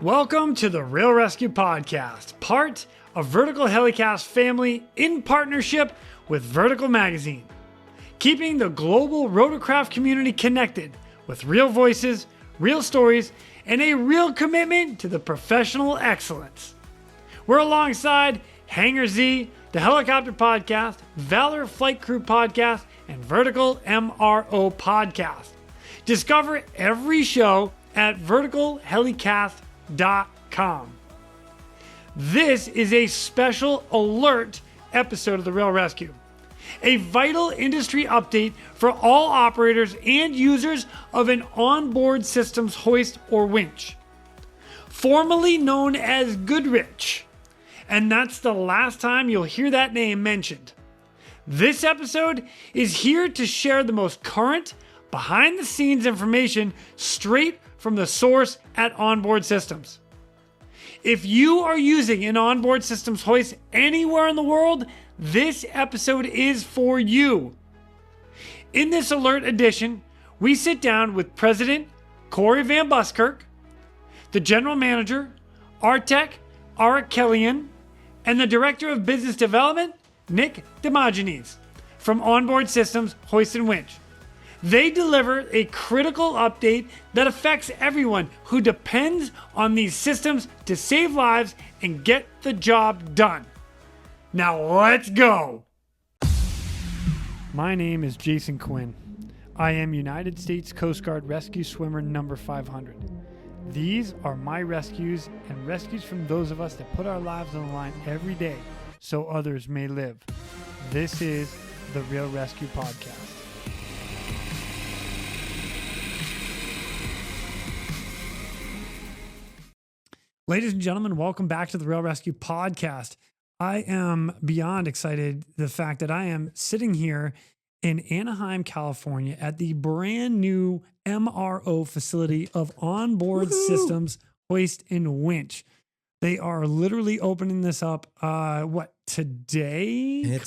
Welcome to the Real ResQ Podcast, part of Vertical Helicast family in partnership with Vertical Magazine, keeping the global rotorcraft community connected with real voices, real stories, and a real commitment to the professional excellence. We're alongside Hangar Z, the Helicopter Podcast, Valor Flight Crew Podcast, and Vertical MRO Podcast. Discover every show at verticalhelicast.com. This is a special alert episode of the Real ResQ, a vital industry update for all operators and users of an onboard systems hoist or winch, formerly known as Goodrich, and that's the last time you'll hear that name mentioned. This episode is here to share the most current, behind-the-scenes information straight from the source at Onboard Systems. If you are using an onboard systems hoist anywhere in the world, this episode is for you. In this alert edition, we sit down with President Cory VanBuskirk, the General Manager, Artak Arakelian, and the Director of Business Development, Nick Demogines, from Onboard Systems, Hoist and Winch. They deliver a critical update that affects everyone who depends on these systems to save lives and get the job done. Now let's go. My name is Jason Quinn. I am United States Coast Guard Rescue Swimmer number 500. These are my rescues and rescues from those of us that put our lives on the line every day so others may live. This is the Real ResQ Podcast. Ladies and gentlemen, welcome back to the Real ResQ Podcast. I am beyond excited the fact that I am sitting here in Anaheim, California at the brand new MRO facility of Onboard Systems, Hoist and Winch. They are literally opening this up, today?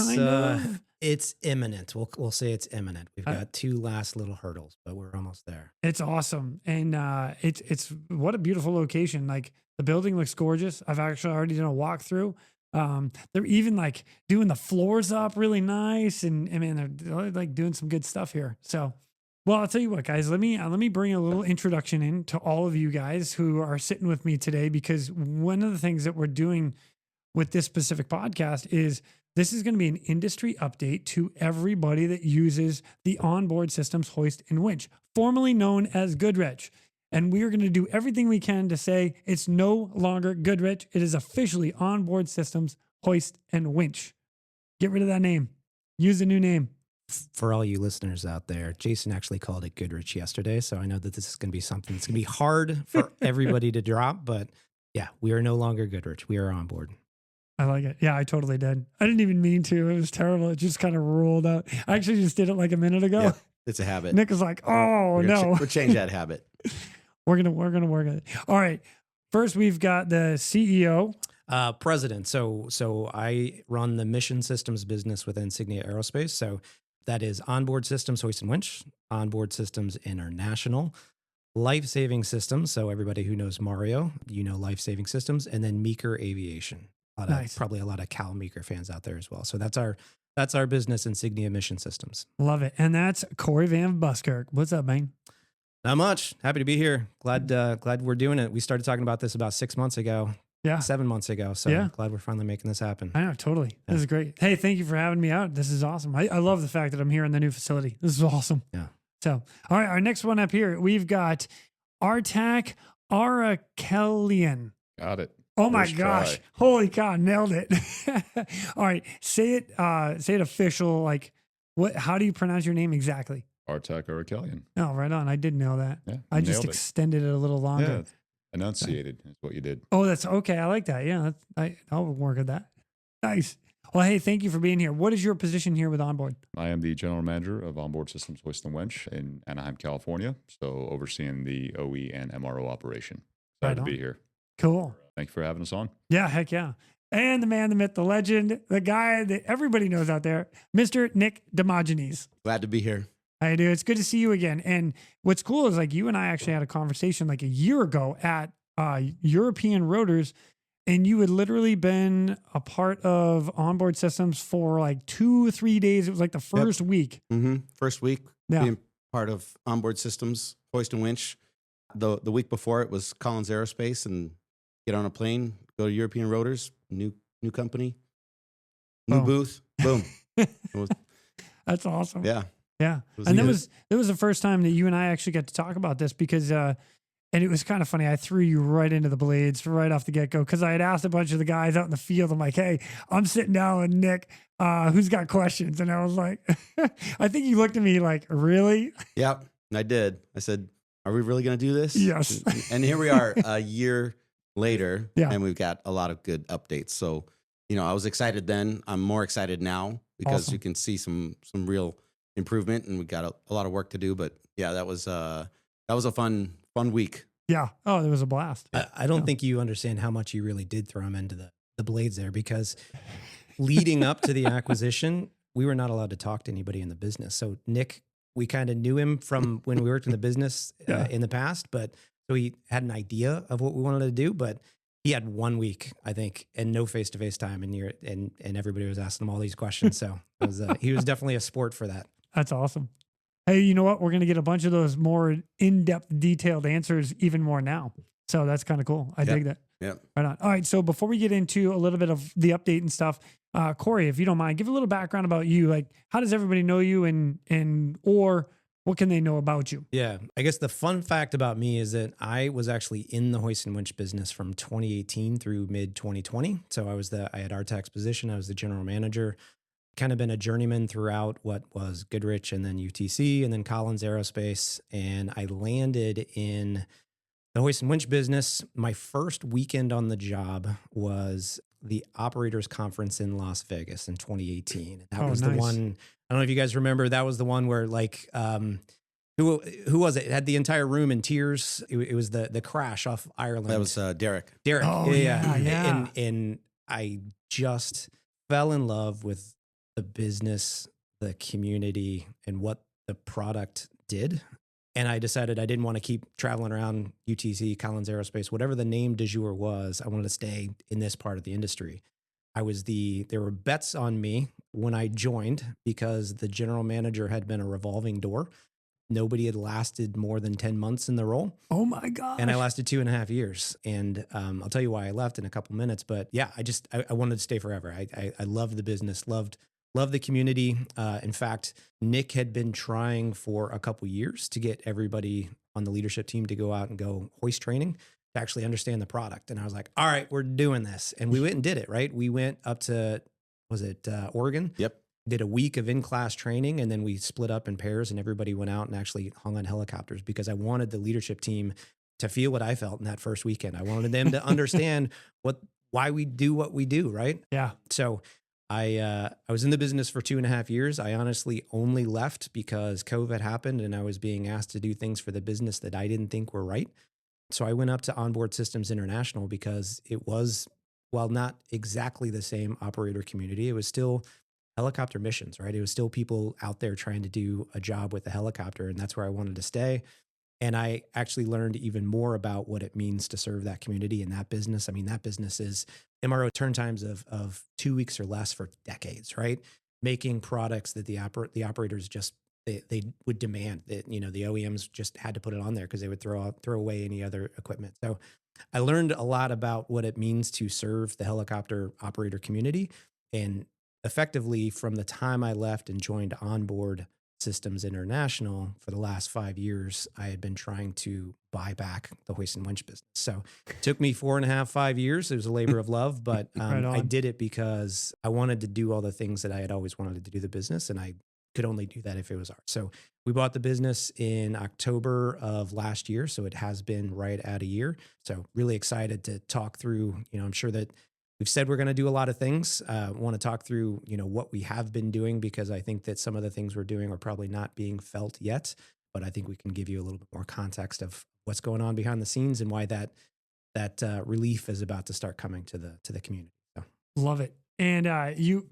It's imminent. We'll say it's imminent. We've got two last little hurdles, but we're almost there. It's awesome. And it's what a beautiful location. Like, the building looks gorgeous. I've actually already done a walkthrough. They're even like doing the floors up really nice. And I mean, they're like doing some good stuff here. So, well, I'll tell you what, guys, let me bring a little introduction in to all of you guys who are sitting with me today, because one of the things that we're doing with this specific podcast is this is going to be an industry update to everybody that uses the Onboard Systems Hoist and Winch, formerly known as Goodrich. And we are going to do everything we can to say it's no longer Goodrich. It is officially Onboard Systems Hoist and Winch. Get rid of that name. Use the new name. For all you listeners out there, Jason actually called it Goodrich yesterday, so I know that this is going to be something that's going to be hard for everybody to drop. But yeah, we are no longer Goodrich. We are Onboard. I like it. Yeah, I totally did. I didn't even mean to. It was terrible. It just kind of rolled out. I actually just did it like a minute ago. Yeah, it's a habit. Nick was like, "Oh no, we'll change that habit." We're gonna work at it. All right. First, we've got the CEO, president. So I run the mission systems business with Insignia Aerospace. So that is Onboard Systems Hoist and Winch, Onboard Systems International, Life-Saving Systems. So everybody who knows Mario, you know Life-Saving Systems, and then Meeker Aviation. Nice. Probably a lot of Cal Meeker fans out there as well. So that's our business, Insignia Mission Systems. Love it, and that's Cory VanBuskirk. What's up, man? Not much. Happy to be here. Glad we're doing it. We started talking about this about 6 months ago. Yeah. 7 months ago. So yeah. Glad we're finally making this happen. I know, totally. Yeah. This is great. Hey, thank you for having me out. This is awesome. I love the fact that I'm here in the new facility. This is awesome. Yeah. So, all right, our next one up here, we've got Artak Arakelian. Got it. Oh my gosh. Holy cow, nailed it. All right. Say it official. Like, how do you pronounce your name exactly? Artak Arakelian. Oh, right on. I did know that. Yeah, I just extended it a little longer. Yeah, enunciated is what you did. Oh, that's okay. I like that. Yeah, I'll work at that. Nice. Well, hey, thank you for being here. What is your position here with Onboard? I am the general manager of Onboard Systems Hoist and Winch in Anaheim, California. So overseeing the OE and MRO operation. Glad to be here. Cool. Thank you for having us on. Yeah, heck yeah. And the man, the myth, the legend, the guy that everybody knows out there, Mr. Nick Demogines. Glad to be here. How you do? It's good to see you again. And what's cool is like you and I actually had a conversation like a year ago at European rotors, and you had literally been a part of Onboard Systems for like 2 or 3 days. It was like the first week. First week Yeah. being part of Onboard Systems, Hoist and Winch. The week before it was Collins Aerospace, and get on a plane, go to European Rotors, new company, new Oh. booth, boom. That's awesome. Yeah. Yeah. was And that good. was the first time that you and I actually got to talk about this because, and it was kind of funny. I threw you right into the blades right off the get go because I had asked a bunch of the guys out in the field. I'm like, hey, I'm sitting down with Nick. Who's got questions? And I was like, I think you looked at me like, really? Yep. And I did. I said, are we really going to do this? Yes. And here we are a year later, Yeah. and we've got a lot of good updates. So, I was excited then. I'm more excited now because Awesome. you can see some real improvement, and we got a lot of work to do. But yeah, that was a fun week. Yeah. Oh, it was a blast. I don't think you understand how much you really did throw him into the blades there, because leading up to the acquisition, we were not allowed to talk to anybody in the business. So Nick, we kind of knew him from when we worked in the business in the past, but so he had an idea of what we wanted to do, but he had 1 week, I think, and no face-to-face time, and everybody was asking him all these questions. So it was, he was definitely a sport for that. That's awesome. Hey, you know what? We're going to get a bunch of those more in-depth, detailed answers even more now. So that's kind of cool. I dig that. Yeah. Right on. All right. So before we get into a little bit of the update and stuff, Cory, if you don't mind, give a little background about you. Like, how does everybody know you, and or what can they know about you? Yeah. I guess the fun fact about me is that I was actually in the hoist and winch business from 2018 through mid 2020. So I had Artak's position. I was the general manager, kind of been a journeyman throughout what was Goodrich and then UTC and then Collins Aerospace. And I landed in the hoist and winch business. My first weekend on the job was the operators conference in Las Vegas in 2018. And that was nice. the one, I don't know if you guys remember, that was the one where like, who was it? It had the entire room in tears. It was the crash off Ireland. That was Derek. Derek. Oh, yeah. And I just fell in love with the business, the community, and what the product did. And I decided I didn't want to keep traveling around UTC, Collins Aerospace, whatever the name du jour was. I wanted to stay in this part of the industry. There were bets on me when I joined because the general manager had been a revolving door. Nobody had lasted more than 10 months in the role. Oh my God. And I lasted 2.5 years. And I'll tell you why I left in a couple minutes. But yeah, I wanted to stay forever. I loved the business, loved the community. In fact, Nick had been trying for a couple years to get everybody on the leadership team to go out and go hoist training to actually understand the product. And I was like, all right, we're doing this. And we went and did it, right? We went up to, Oregon? Yep. Did a week of in-class training, and then we split up in pairs and everybody went out and actually hung on helicopters because I wanted the leadership team to feel what I felt in that first weekend. I wanted them to understand why we do what we do, right? Yeah. So I was in the business for 2.5 years. I honestly only left because COVID happened and I was being asked to do things for the business that I didn't think were right. So I went up to Onboard Systems International because it was, while not exactly the same operator community, it was still helicopter missions, right? It was still people out there trying to do a job with a helicopter, and that's where I wanted to stay. And I actually learned even more about what it means to serve that community and that business. I mean, that business is MRO turn times of 2 weeks or less for decades, right? Making products that the operators just, they would demand that, the OEMs just had to put it on there because they would throw away any other equipment. So I learned a lot about what it means to serve the helicopter operator community. And effectively, from the time I left and joined Onboard Systems International for the last 5 years, I had been trying to buy back the hoist and winch business. So it took me 4.5, 5 years. It was a labor of love, but Right on. I did it because I wanted to do all the things that I had always wanted to do the business, and I could only do that if it was ours. So we bought the business in October of last year. So it has been right at a year. So really excited to talk through, I'm sure that we've said we're going to do a lot of things. Want to talk through, what we have been doing, because I think that some of the things we're doing are probably not being felt yet, but I think we can give you a little bit more context of what's going on behind the scenes and why that relief is about to start coming to the community. So. Love it. And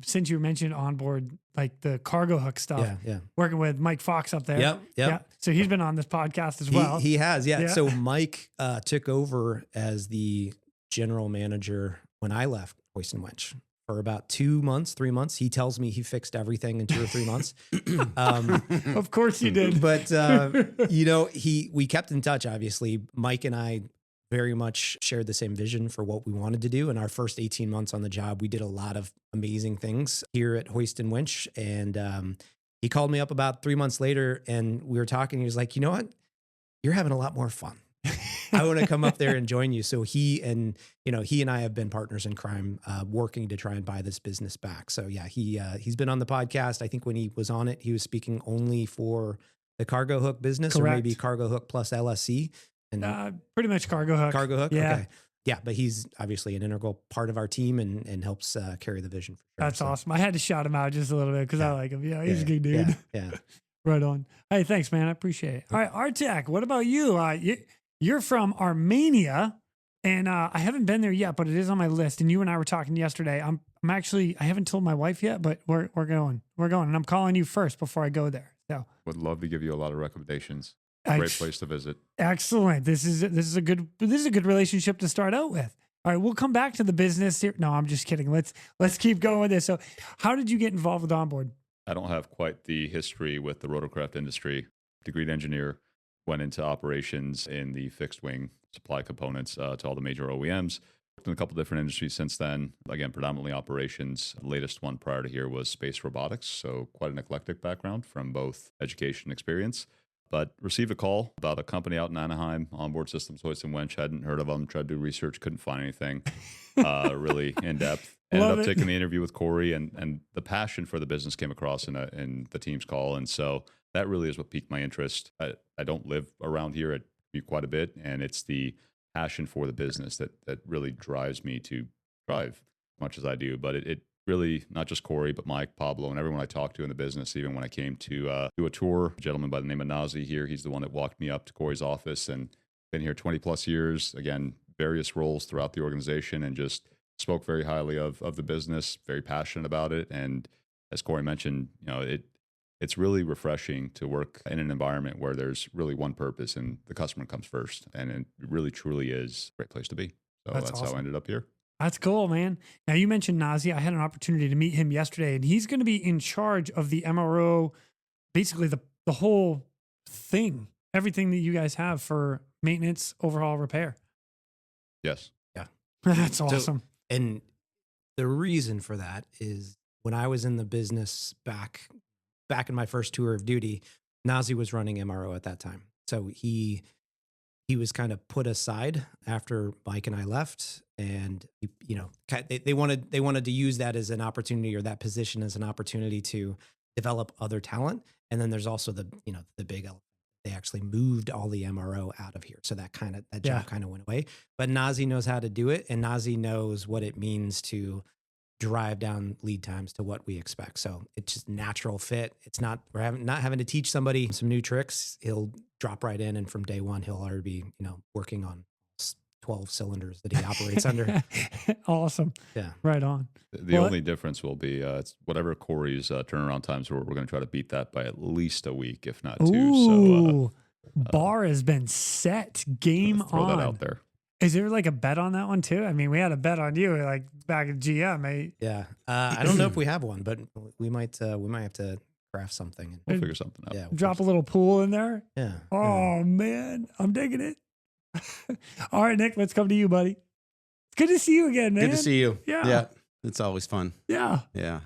since you mentioned onboard, like the cargo hook stuff, working with Mike Fox up there. Yep. Yeah. So he's been on this podcast as well. He has. Yeah. So Mike took over as the general manager when I left Hoist and Winch for about 2 months, 3 months. He tells me he fixed everything in 2 or 3 months. Of course he did. But, we kept in touch, obviously. Mike and I very much shared the same vision for what we wanted to do. In our first 18 months on the job, we did a lot of amazing things here at Hoist and Winch. And he called me up about 3 months later and we were talking. He was like, you know what? You're having a lot more fun. I want to come up there and join you. So he and I have been partners in crime, working to try and buy this business back. So yeah, he's been on the podcast. I think when he was on it, he was speaking only for the cargo hook business. Correct. Or maybe cargo hook plus LSC. And pretty much cargo hook. Cargo hook. Yeah. Okay. Yeah. But he's obviously an integral part of our team and helps carry the vision. For sure. That's awesome. I had to shout him out just a little bit because I like him. Yeah. He's a good dude. Yeah. Right on. Hey, thanks, man. I appreciate it. All right. Artak, what about you? You're from Armenia and I haven't been there yet, but it is on my list. And you and I were talking yesterday. I'm actually, I haven't told my wife yet, but we're going and I'm calling you first before I go there. So Would love to give you a lot of recommendations. Great place to visit. Excellent. This is a good relationship to start out with. All right, we'll come back to the business here. No, I'm just kidding. Let's keep going with this. So, how did you get involved with Onboard? I don't have quite the history with the rotorcraft industry. Degreed engineer, went into operations in the fixed wing supply components to all the major OEMs. Worked in a couple different industries since then. Again, predominantly operations. The latest one prior to here was space robotics. So quite an eclectic background from both education and experience. But received a call about a company out in Anaheim, Onboard Systems, Hoist and Winch. Hadn't heard of them, tried to do research, couldn't find anything really in depth. Ended up taking the interview with Cory, and the passion for the business came across in the team's call. And so that really is what piqued my interest. I don't live around here. I commute quite a bit, and it's the passion for the business that really drives me to drive as much as I do. But it really, not just Cory, but Mike, Pablo, and everyone I talked to in the business, even when I came to do a tour, a gentleman by the name of Nazi here, he's the one that walked me up to Cory's office and been here 20 plus years, again, various roles throughout the organization, and just spoke very highly of the business, very passionate about it. And as Cory mentioned, it's really refreshing to work in an environment where there's really one purpose and the customer comes first. And it really, truly is a great place to be. So that's awesome. How I ended up here. That's cool, man. Now, you mentioned Nazi. I had an opportunity to meet him yesterday, and he's going to be in charge of the MRO, basically the whole thing, everything that you guys have for maintenance, overhaul, repair. Yes. Yeah. That's awesome. And the reason for that is when I was in the business back in my first tour of duty, Nazi was running MRO at that time. So he was kind of put aside after Mike and I left, and they wanted to use that as an opportunity, or that position as an opportunity to develop other talent. And then there's also the big element. They actually moved all the MRO out of here. So that job kind of went away, but Nazi knows how to do it. And Nazi knows what it means to drive down lead times to what we expect. So it's just natural fit. We're not having to teach somebody some new tricks. He'll drop right in, and from day one, he'll already be, working on 12 cylinders that he operates under. Awesome. Yeah. Right on. The only difference will be it's whatever Cory's turnaround times were. We're going to try to beat that by at least a week, if not 2. Ooh, bar has been set. Game throw on. That out there. Is there like a bet on that one too? I mean, we had a bet on you like back at GM, mate. Yeah. I don't know if we have one, but we might have to craft something. We'll figure something out. Yeah. Drop a little pool in there. Yeah. Oh man, I'm digging it. All right, Nick, let's come to you, buddy. It's good to see you again, man. Good to see you. Yeah. Yeah. It's always fun. Yeah. Yeah.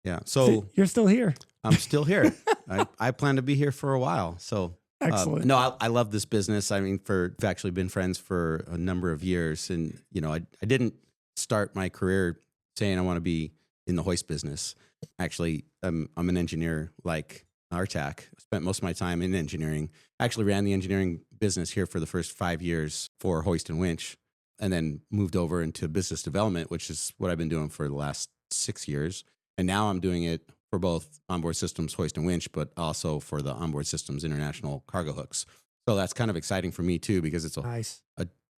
Yeah. So you're still here. I'm still here. I plan to be here for a while. So excellent. No, I love this business. I mean, we've actually been friends for a number of years, and I didn't start my career saying I want to be in the hoist business. Actually, I'm an engineer like Artak. Spent most of my time in engineering. Actually ran the engineering business here for the first 5 years for Hoist and Winch, and then moved over into business development, which is what I've been doing for the last 6 years. And now I'm doing it for both Onboard Systems, Hoist and Winch, but also for the Onboard Systems International Cargo Hooks. So that's kind of exciting for me too, because it's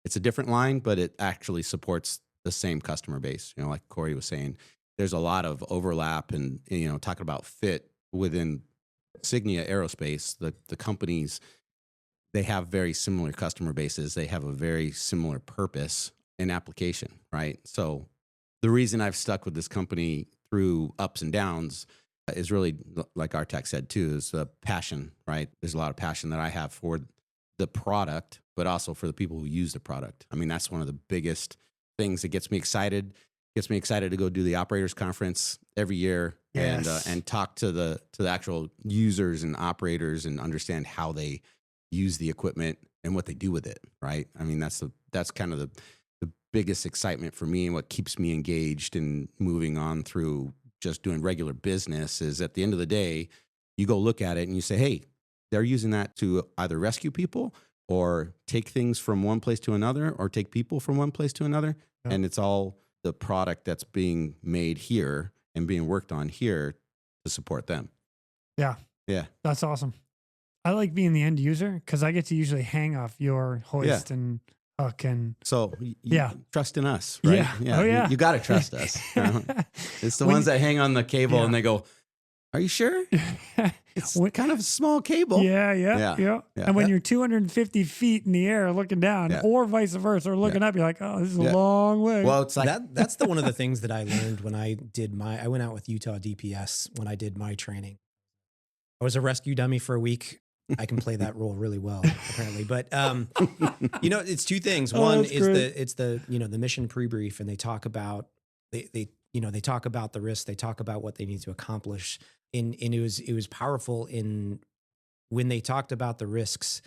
it's a different line, but it actually supports the same customer base. Like Cory was saying, there's a lot of overlap and, talking about fit within Signia Aerospace, the companies, they have very similar customer bases. They have a very similar purpose and application, right? So the reason I've stuck with this company through ups and downs is really, like Artak said too, is the passion, right? There's a lot of passion that I have for the product, but also for the people who use the product. I mean, that's one of the biggest things that gets me excited. Gets me excited to go do the operators conference every year. Yes. And talk to the actual users and operators and understand how they use the equipment and what they do with it, right? I mean, that's kind of the biggest excitement for me, and what keeps me engaged and moving on through just doing regular business is, at the end of the day, you go look at it and you say, hey, they're using that to either rescue people or take things from one place to another or take people from one place to another. Yeah. And it's all the product that's being made here and being worked on here to support them. Yeah. Yeah. That's awesome. I like being the end user because I get to usually hang off your hoist and hook and so yeah, trust in us, right? Yeah. Oh yeah. You got to trust us. It's the ones that hang on the cable and they go, "Are you sure?" It's kind of a small cable. Yeah. And when you're 250 feet in the air looking down, or vice versa, or looking up, you're like, "Oh, this is a long way." Well, it's like that's one of the things that I learned when I went out with Utah DPS when I did my training. I was a rescue dummy for a week. I can play that role really well, apparently. But it's two things. One is the mission pre-brief, and they talk about they talk about the risks, they talk about what they need to accomplish. And it was powerful in when they talked about the risks.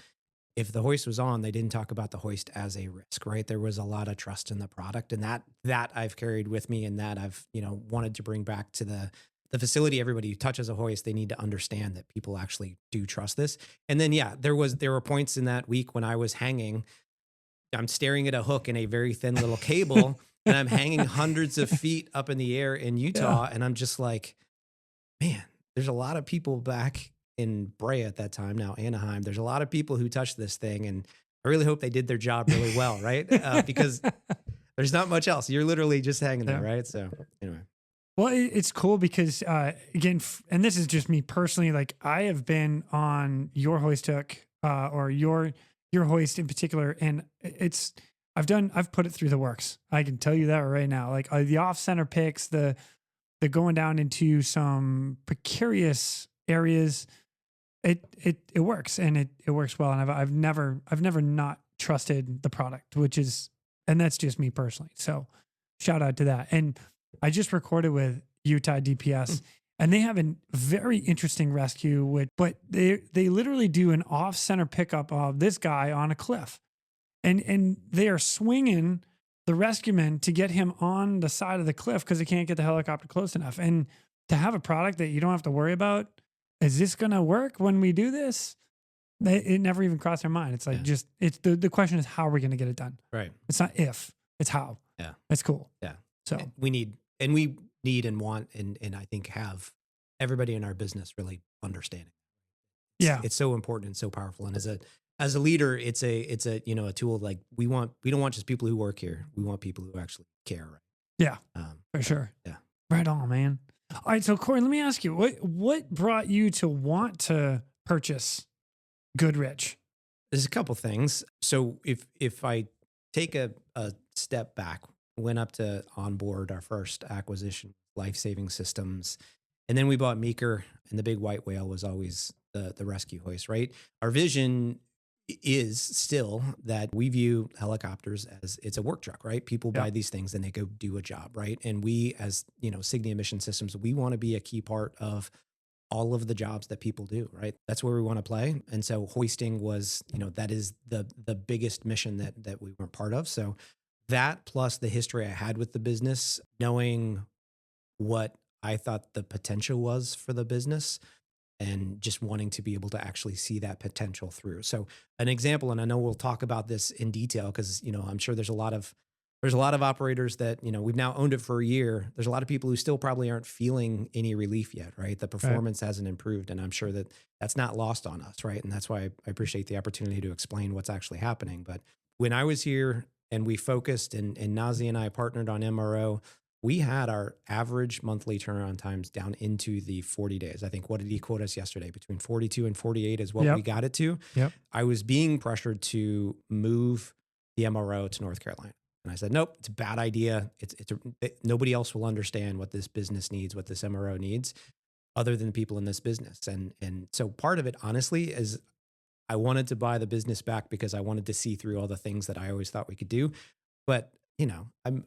If the hoist was on, they didn't talk about the hoist as a risk, right? There was a lot of trust in the product, and that I've carried with me, and that I've wanted to bring back to the facility. Everybody who touches a hoist, they need to understand that people actually do trust this. And then, there were points in that week when I was hanging, I'm staring at a hook in a very thin little cable and I'm hanging hundreds of feet up in the air in Utah. And I'm just like, man, there's a lot of people back in Brea at that time, now Anaheim. There's a lot of people who touched this thing, and I really hope they did their job really well, right? Because there's not much else. You're literally just hanging there, right? So anyway. Well, it's cool because, again, and this is just me personally, like I have been on your hoist hook or your hoist in particular, and I've put it through the works. I can tell you that right now. Like the off-center picks, the going down into some precarious areas, it works, and it works well. And I've never not trusted the product, and that's just me personally. So shout out to that. And I just recorded with Utah DPS, and they have a very interesting rescue. But they literally do an off-center pickup of this guy on a cliff, and they are swinging the rescueman to get him on the side of the cliff because they can't get the helicopter close enough. And to have a product that you don't have to worry about, is this going to work when we do this? It never even crossed their mind. It's like it's the question is, how are we going to get it done? Right. It's not if, it's how. Yeah. That's cool. Yeah. So we need and want and I think have everybody in our business really understanding. It's so important and so powerful. And as a leader, it's a tool. Like we don't want just people who work here. We want people who actually care. Right? Yeah. For sure. Yeah. Right on, man. All right. So Cory, let me ask you, what brought you to want to purchase Goodrich? There's a couple things. So if I take a step back, went up to Onboard, our first acquisition, life-saving systems. And then we bought Meeker, and the big white whale was always the rescue hoist, right? Our vision is still that we view helicopters as it's a work truck, right? People buy these things and they go do a job, right? And we, as Signia Mission Systems, we want to be a key part of all of the jobs that people do, right? That's where we want to play. And so hoisting was, that is the biggest mission that we weren't part of. So that plus the history I had with the business, knowing what I thought the potential was for the business and just wanting to be able to actually see that potential through. So an example, and I know we'll talk about this in detail because, I'm sure there's a lot of operators that, we've now owned it for a year. There's a lot of people who still probably aren't feeling any relief yet, right? The performance hasn't improved. And I'm sure that that's not lost on us, right? And that's why I appreciate the opportunity to explain what's actually happening. But when I was here, and we focused, and Nazi and I partnered on MRO. we had our average monthly turnaround times down into the 40 days. I think, what did he quote us yesterday? Between 42 and 48 is what we got it to. Yep. I was being pressured to move the MRO to North Carolina. And I said, nope, it's a bad idea. Nobody else will understand what this business needs, what this MRO needs, other than the people in this business. And so part of it, honestly, is I wanted to buy the business back because I wanted to see through all the things that I always thought we could do. But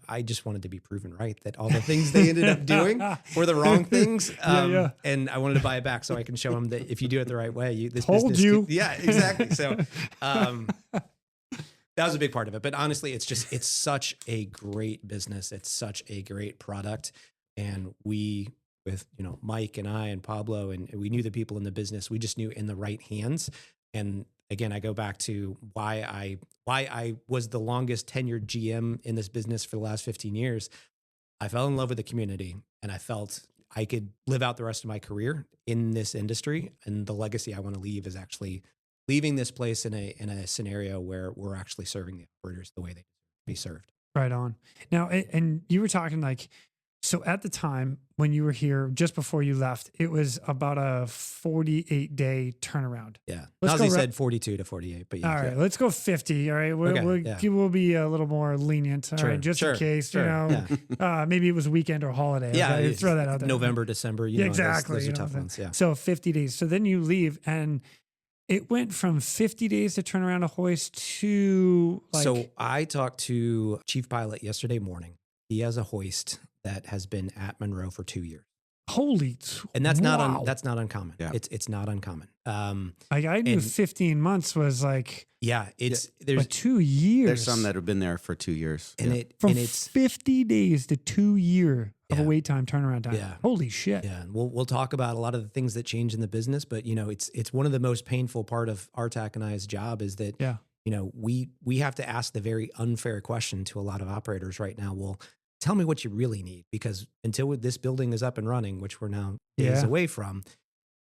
I just wanted to be proven right that all the things they ended up doing were the wrong things. And I wanted to buy it back so I can show them that if you do it the right way, this business. Yeah, exactly. So that was a big part of it. But honestly, it's such a great business. It's such a great product. And we, with, Mike and I and Pablo, and we knew the people in the business, we just knew in the right hands. And again, I go back to why I was the longest tenured GM in this business for the last 15 years. I fell in love with the community, and I felt I could live out the rest of my career in this industry. And the legacy I want to leave is actually leaving this place in a scenario where we're actually serving the operators the way they be served. Right on. Now, and you were talking so at the time when you were here, just before you left, it was about a 48-day turnaround. Yeah. He said 42 to 48, but yeah. All right, let's go 50. All right. We'll be a little more lenient. All right. Just in case, maybe it was a weekend or holiday. Yeah. Okay? Throw that out there. November, December. Exactly. Those are tough ones. Yeah. So 50 days. So then you leave, and it went from 50 days to turn around a hoist to So I talked to Chief Pilot yesterday morning. He has a hoist that has been at Monroe for 2 years. And that's not uncommon. Yeah. It's not uncommon. I knew 15 months was there's 2 years. There's some that have been there for 2 years. And it's 50 days to 2 year of a wait time turnaround time. Yeah. Holy shit. Yeah. And we'll talk about a lot of the things that change in the business, but it's one of the most painful part of Artak and I's job is that we have to ask the very unfair question to a lot of operators right now. Well, tell me what you really need, because until this building is up and running, which we're now days away from,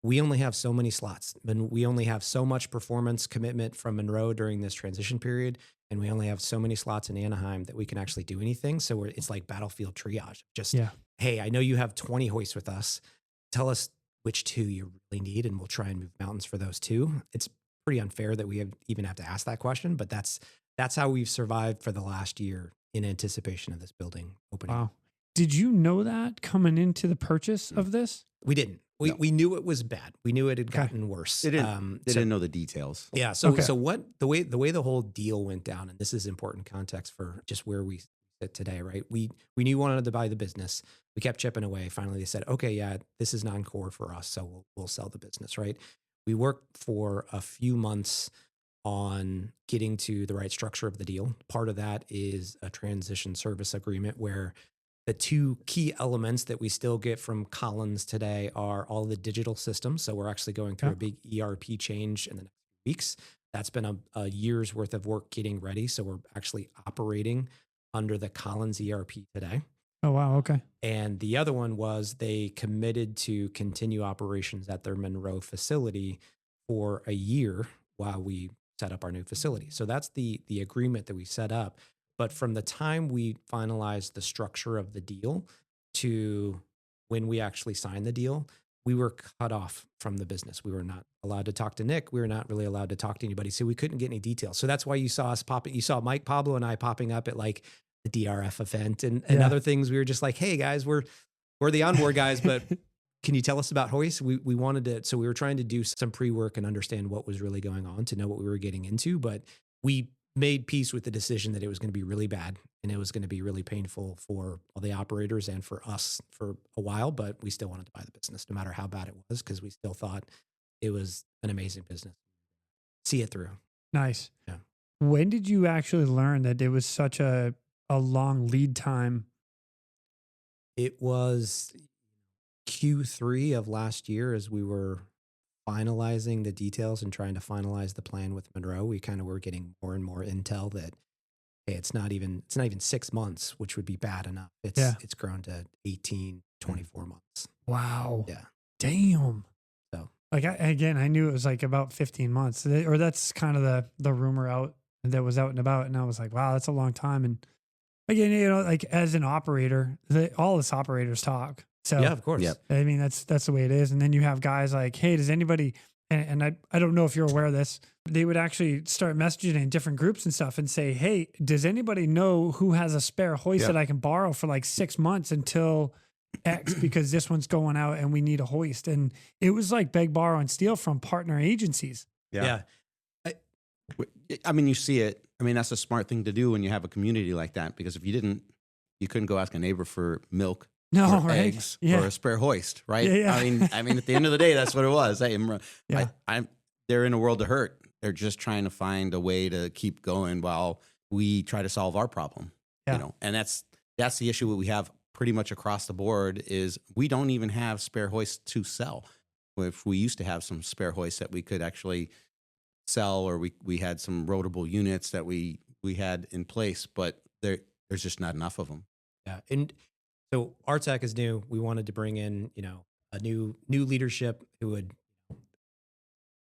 we only have so many slots, and we only have so much performance commitment from Monroe during this transition period. And we only have so many slots in Anaheim that we can actually do anything. So it's like battlefield triage. Hey, I know you have 20 hoists with us. Tell us which 2 you really need, and we'll try and move mountains for those 2. It's pretty unfair that we even have to ask that question, but that's how we've survived for the last year in anticipation of this building opening. Wow. Did you know that coming into the purchase of this? We didn't. We knew it was bad. We knew it had gotten worse. They didn't know the details. Yeah. So the way the whole deal went down, and this is important context for just where we sit today, right? We knew we wanted to buy the business. We kept chipping away. Finally, they said, okay, yeah, this is non-core for us, so we'll sell the business, right? We worked for a few months on getting to the right structure of the deal. Part of that is a transition service agreement where the 2 key elements that we still get from Collins today are all the digital systems. So we're actually going through a big ERP change in the next few weeks. That's been a year's worth of work getting ready. So we're actually operating under the Collins ERP today. Oh, wow. Okay. And the other one was they committed to continue operations at their Monroe facility for a year while we set up our new facility. So that's the agreement that we set up. But from the time we finalized the structure of the deal to when we actually signed the deal, we were cut off from the business. We were not allowed to talk to Nick. We were not really allowed to talk to anybody. So we couldn't get any details. So that's why you saw us popping. You saw Mike, Pablo, and I popping up at the DRF event and other things. We were just like, hey guys, we're the onboard guys, but can you tell us about hoist? We wanted to, so we were trying to do some pre-work and understand what was really going on to know what we were getting into, but we made peace with the decision that it was going to be really bad and it was going to be really painful for all the operators and for us for a while, but we still wanted to buy the business no matter how bad it was, because we still thought it was an amazing business. See it through. Nice. Yeah. When did you actually learn that it was such a long lead time? It was Q3 of last year as we were finalizing the details and trying to finalize the plan with Monroe. We kind of were getting more and more intel that, hey, it's not even 6 months, which would be bad enough. It's grown to 18, 24 months. Wow. Yeah. Damn. So I knew it was about 15 months, or that's kind of the rumor that was out and about. And I was like, wow, that's a long time. And again, like as an operator, all us operators talk. So Yeah, of course. Yep. I mean, that's the way it is. And then you have guys like, hey, does anybody, and I don't know if you're aware of this, they would actually start messaging in different groups and stuff and say, hey, does anybody know who has a spare hoist that I can borrow for like 6 months until X, because this one's going out and we need a hoist. And it was like beg, borrow, and steal from partner agencies. Yeah. I mean, you see it. I mean, that's a smart thing to do when you have a community like that, because if you didn't, you couldn't go ask a neighbor for milk, No, or right? eggs, or a spare hoist, right? Yeah. I mean, at the end of the day, that's what it was. Yeah. They're in a world of hurt. They're just trying to find a way to keep going while we try to solve our problem. Yeah. And that's the issue that we have pretty much across the board, is we don't even have spare hoists to sell. If we used to have some spare hoists that we could actually sell, or we had some rotable units that we had in place, but there's just not enough of them. Yeah. And so Artak is new. We wanted to bring in, a new leadership who would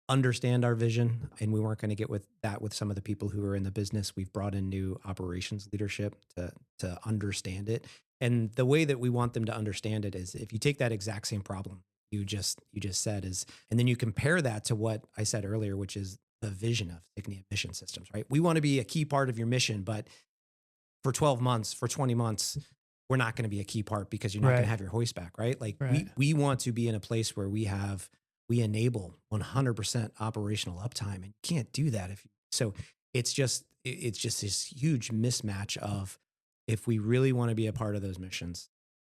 understand our vision, and we weren't going to get with some of the people who are in the business. We've brought in new operations leadership to understand it. And the way that we want them to understand it is, if you take that exact same problem you just said is, and then you compare that to what I said earlier, which is the vision of Signia Mission Systems, right? We want to be a key part of your mission, but for 12 months, for 20 months, we're not going to be a key part, because you're not going to have your hoist back, right? Like we want to be in a place where we enable 100% operational uptime, and you can't do that so it's just this huge mismatch of, if we really want to be a part of those missions,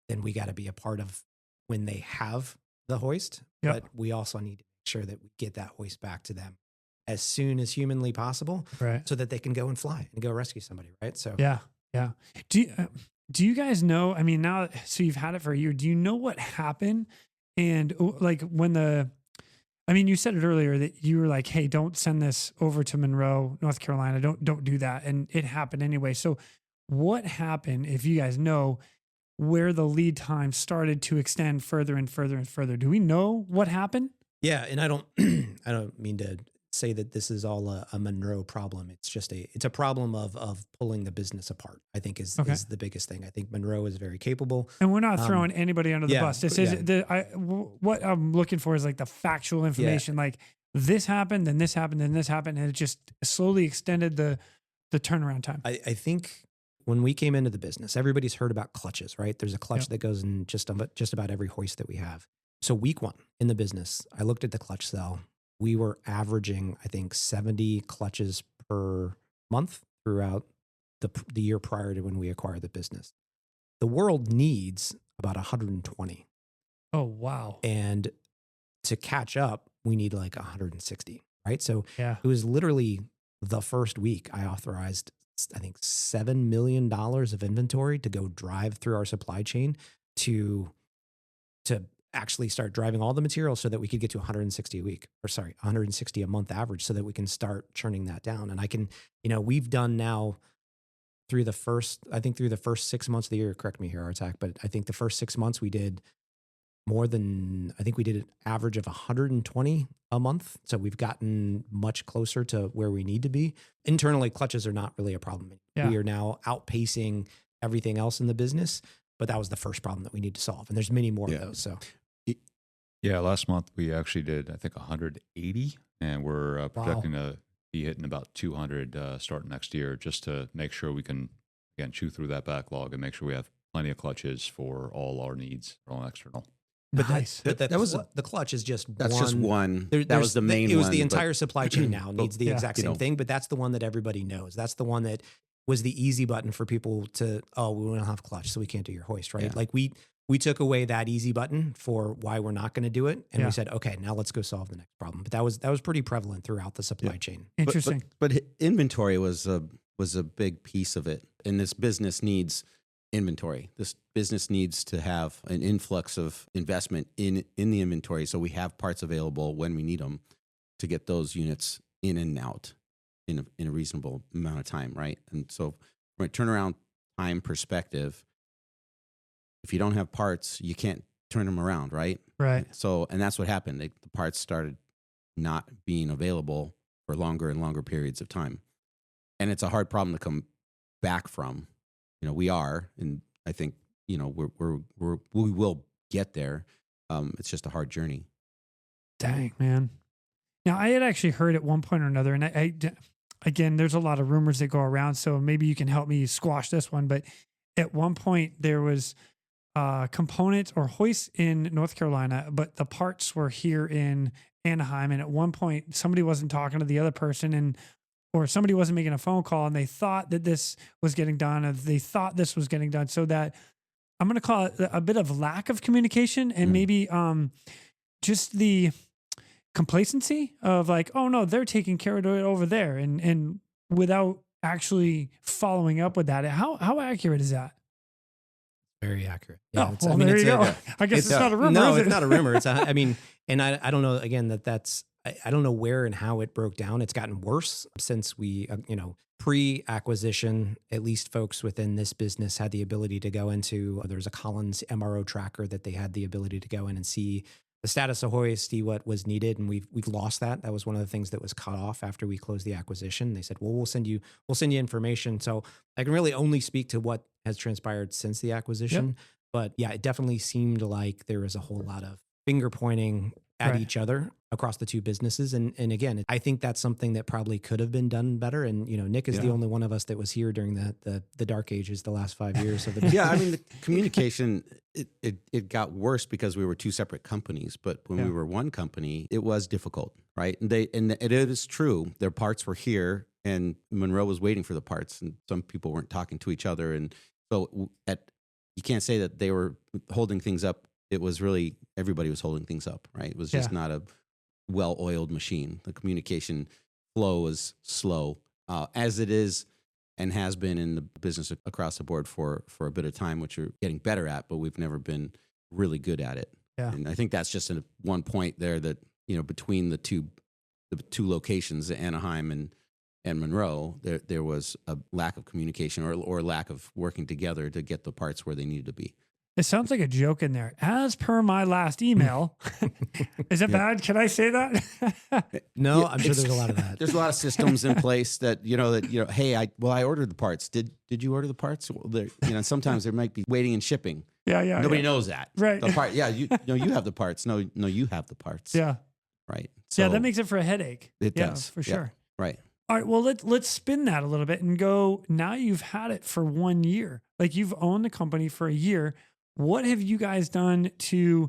then we got to be a part of when they have the hoist, but we also need to make sure that we get that hoist back to them as soon as humanly possible, right? So that they can go and fly and go rescue somebody, right? So yeah. Do you guys know? I mean, so you've had it for a year. Do you know what happened? And like you said it earlier that you were like, hey, don't send this over to Monroe, North Carolina. Don't do that. And it happened anyway. So what happened, if you guys know, where the lead time started to extend further and further and further? Do we know what happened? Yeah. And I don't mean to say that this is all a Monroe problem. It's just it's a problem of pulling the business apart, I think is the biggest thing. I think Monroe is very capable. And we're not throwing anybody under the bus. This is what I'm looking for is like the factual information. Like, this happened, then this happened, then this happened. And it just slowly extended the turnaround time. I think when we came into the business, everybody's heard about clutches, right? There's a clutch that goes in just about every hoist that we have. So week one in the business, I looked at the clutch cell. We were averaging, I think, 70 clutches per month throughout the year prior to when we acquired the business. The world needs about 120. Oh, wow. And to catch up, we need like 160, right? So it was literally the first week I authorized, I think, $7 million of inventory to go drive through our supply chain to actually start driving all the material so that we could get to 160 a month average, so that we can start churning that down. And I can, we've done now through the first 6 months of the year, correct me here, Artak, but I think the first 6 months we did we did an average of 120 a month. So we've gotten much closer to where we need to be. Internally, clutches are not really a problem. Yeah. We are now outpacing everything else in the business, but that was the first problem that we need to solve. And there's many more of those. So yeah, last month we actually did, I think, 180, and we're projecting to be hitting about 200 starting next year, just to make sure we can, again, chew through that backlog and make sure we have plenty of clutches for all our needs, all external. But nice. The clutch is just that's one. just one. That was the main one. It was the entire supply chain now needs the exact same know. thing, but that's the one that everybody knows. That's the one that was the easy button for people to, we don't have clutch, so we can't do your hoist, right? Yeah. Like we took away that easy button for why we're not going to do it. And we said, okay, now let's go solve the next problem. But that was pretty prevalent throughout the supply chain. Interesting. But inventory was a big piece of it. And this business needs inventory. This business needs to have an influx of investment in the inventory, so we have parts available when we need them to get those units in and out in a reasonable amount of time, right? And so from a turnaround time perspective, if you don't have parts, you can't turn them around, right? Right. So, and that's what happened. The parts started not being available for longer and longer periods of time. And it's a hard problem to come back from. we are, and I think, we will get there. It's just a hard journey. Dang, man. Now, I had actually heard at one point or another, and again, there's a lot of rumors that go around, so maybe you can help me squash this one. But at one point, there was components or hoists in North Carolina, but the parts were here in Anaheim. And at one point, somebody wasn't talking to the other person, or somebody wasn't making a phone call, and they thought that this was getting done, or they thought this was getting done. So that I'm going to call it a bit of lack of communication, and maybe just the complacency of like, oh no, they're taking care of it over there, and without actually following up with that. How accurate is that? Very accurate. Yeah, well, there you go. I guess it's not a rumor. No, is it's not a rumor. It's I mean, and I don't know, again, that's I don't know where and how it broke down. It's gotten worse since we, pre-acquisition, at least folks within this business had the ability to go into, there's a Collins MRO tracker that they had the ability to go in and see the status of hoist, see what was needed. And we've lost that. That was one of the things that was cut off after we closed the acquisition. They said, well, we'll send you information. So I can really only speak to what has transpired since the acquisition. Yep. But yeah, it definitely seemed like there was a whole lot of finger pointing at each other across the two businesses. And again, I think that's something that probably could have been done better. And, Nick is the only one of us that was here during the dark ages, the last 5 years of the business. Yeah. I mean, the communication, it got worse because we were two separate companies, but when we were one company, it was difficult, right? And it is true. Their parts were here and Monroe was waiting for the parts, and some people weren't talking to each other. And so you can't say that they were holding things up. It was really, everybody was holding things up, right? It was just not a well-oiled machine. The communication flow was slow, as it is and has been in the business across the board for a bit of time, which we're getting better at, but we've never been really good at it. Yeah. And I think that's just one point there that, between the two locations, Anaheim and Monroe, there was a lack of communication or lack of working together to get the parts where they needed to be. It sounds like a joke in there. As per my last email, is it bad? Can I say that? No, I'm sure there's a lot of that. There's a lot of systems in place that, hey, I ordered the parts. Did you order the parts? Well, sometimes there might be waiting and shipping. Yeah. Nobody knows that. Right. The part, you have the parts. No, you have the parts. Yeah. Right. So that makes it for a headache. It does. For sure. Right. All right, well, let's spin that a little bit and go, now you've had it for 1 year. Like, you've owned the company for a year. What have you guys done to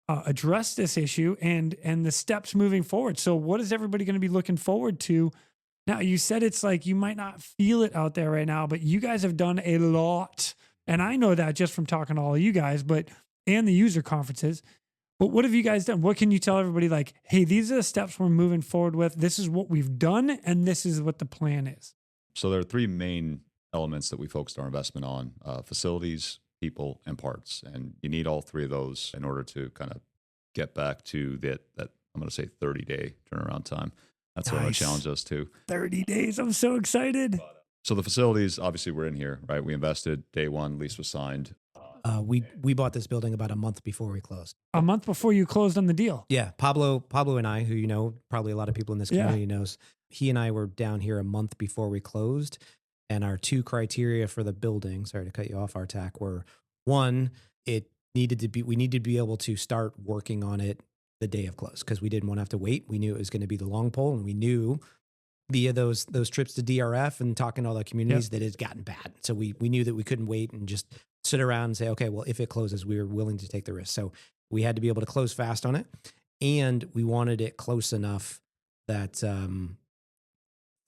address this issue and the steps moving forward? So what is everybody going to be looking forward to? Now, you said it's like you might not feel it out there right now, but you guys have done a lot. And I know that just from talking to all of you guys, and the user conferences. But what have you guys done? What can you tell everybody, like, hey, these are the steps we're moving forward with. This is what we've done, and this is what the plan is. So there are three main elements that we focused our investment on: facilities, people, and parts. And you need all three of those in order to kind of get back to that I'm going to say 30-day turnaround time. That's what I'm going to challenge us to. 30 days. I'm so excited. So the facilities, obviously, we're in here, right? We invested day one, lease was signed. We bought this building about a month before we closed. A month before you closed on the deal? Yeah. Pablo and I, who probably a lot of people in this community knows, he and I were down here a month before we closed. And our two criteria for the building, sorry to cut you off, Artak, were, one, we needed to be able to start working on it the day of close, because we didn't want to have to wait. We knew it was going to be the long pole, and we knew via those trips to DRF and talking to all the communities that it's gotten bad. So we knew that we couldn't wait and just sit around and say, okay, well, if it closes, we were willing to take the risk. So we had to be able to close fast on it. And we wanted it close enough that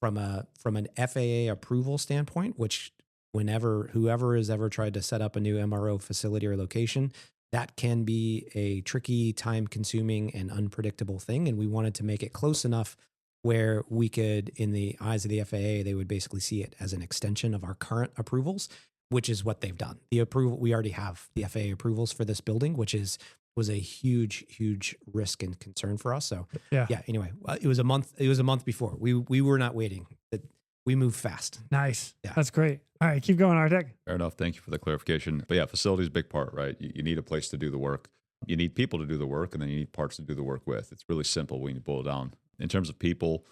from an FAA approval standpoint, which whoever has ever tried to set up a new MRO facility or location, that can be a tricky, time-consuming, and unpredictable thing. And we wanted to make it close enough where we could, in the eyes of the FAA, they would basically see it as an extension of our current approvals, which is what they've done. The approval, we already have the FAA approvals for this building, which was a huge risk and concern for us. So anyway, it was a month before. We were not waiting. We moved fast. Nice. Yeah. That's great. All right, keep going, Artak. Fair enough. Thank you for the clarification. But yeah, facility is a big part, right? You need a place to do the work. You need people to do the work, and then you need parts to do the work with. It's really simple when you boil it down. In terms of people,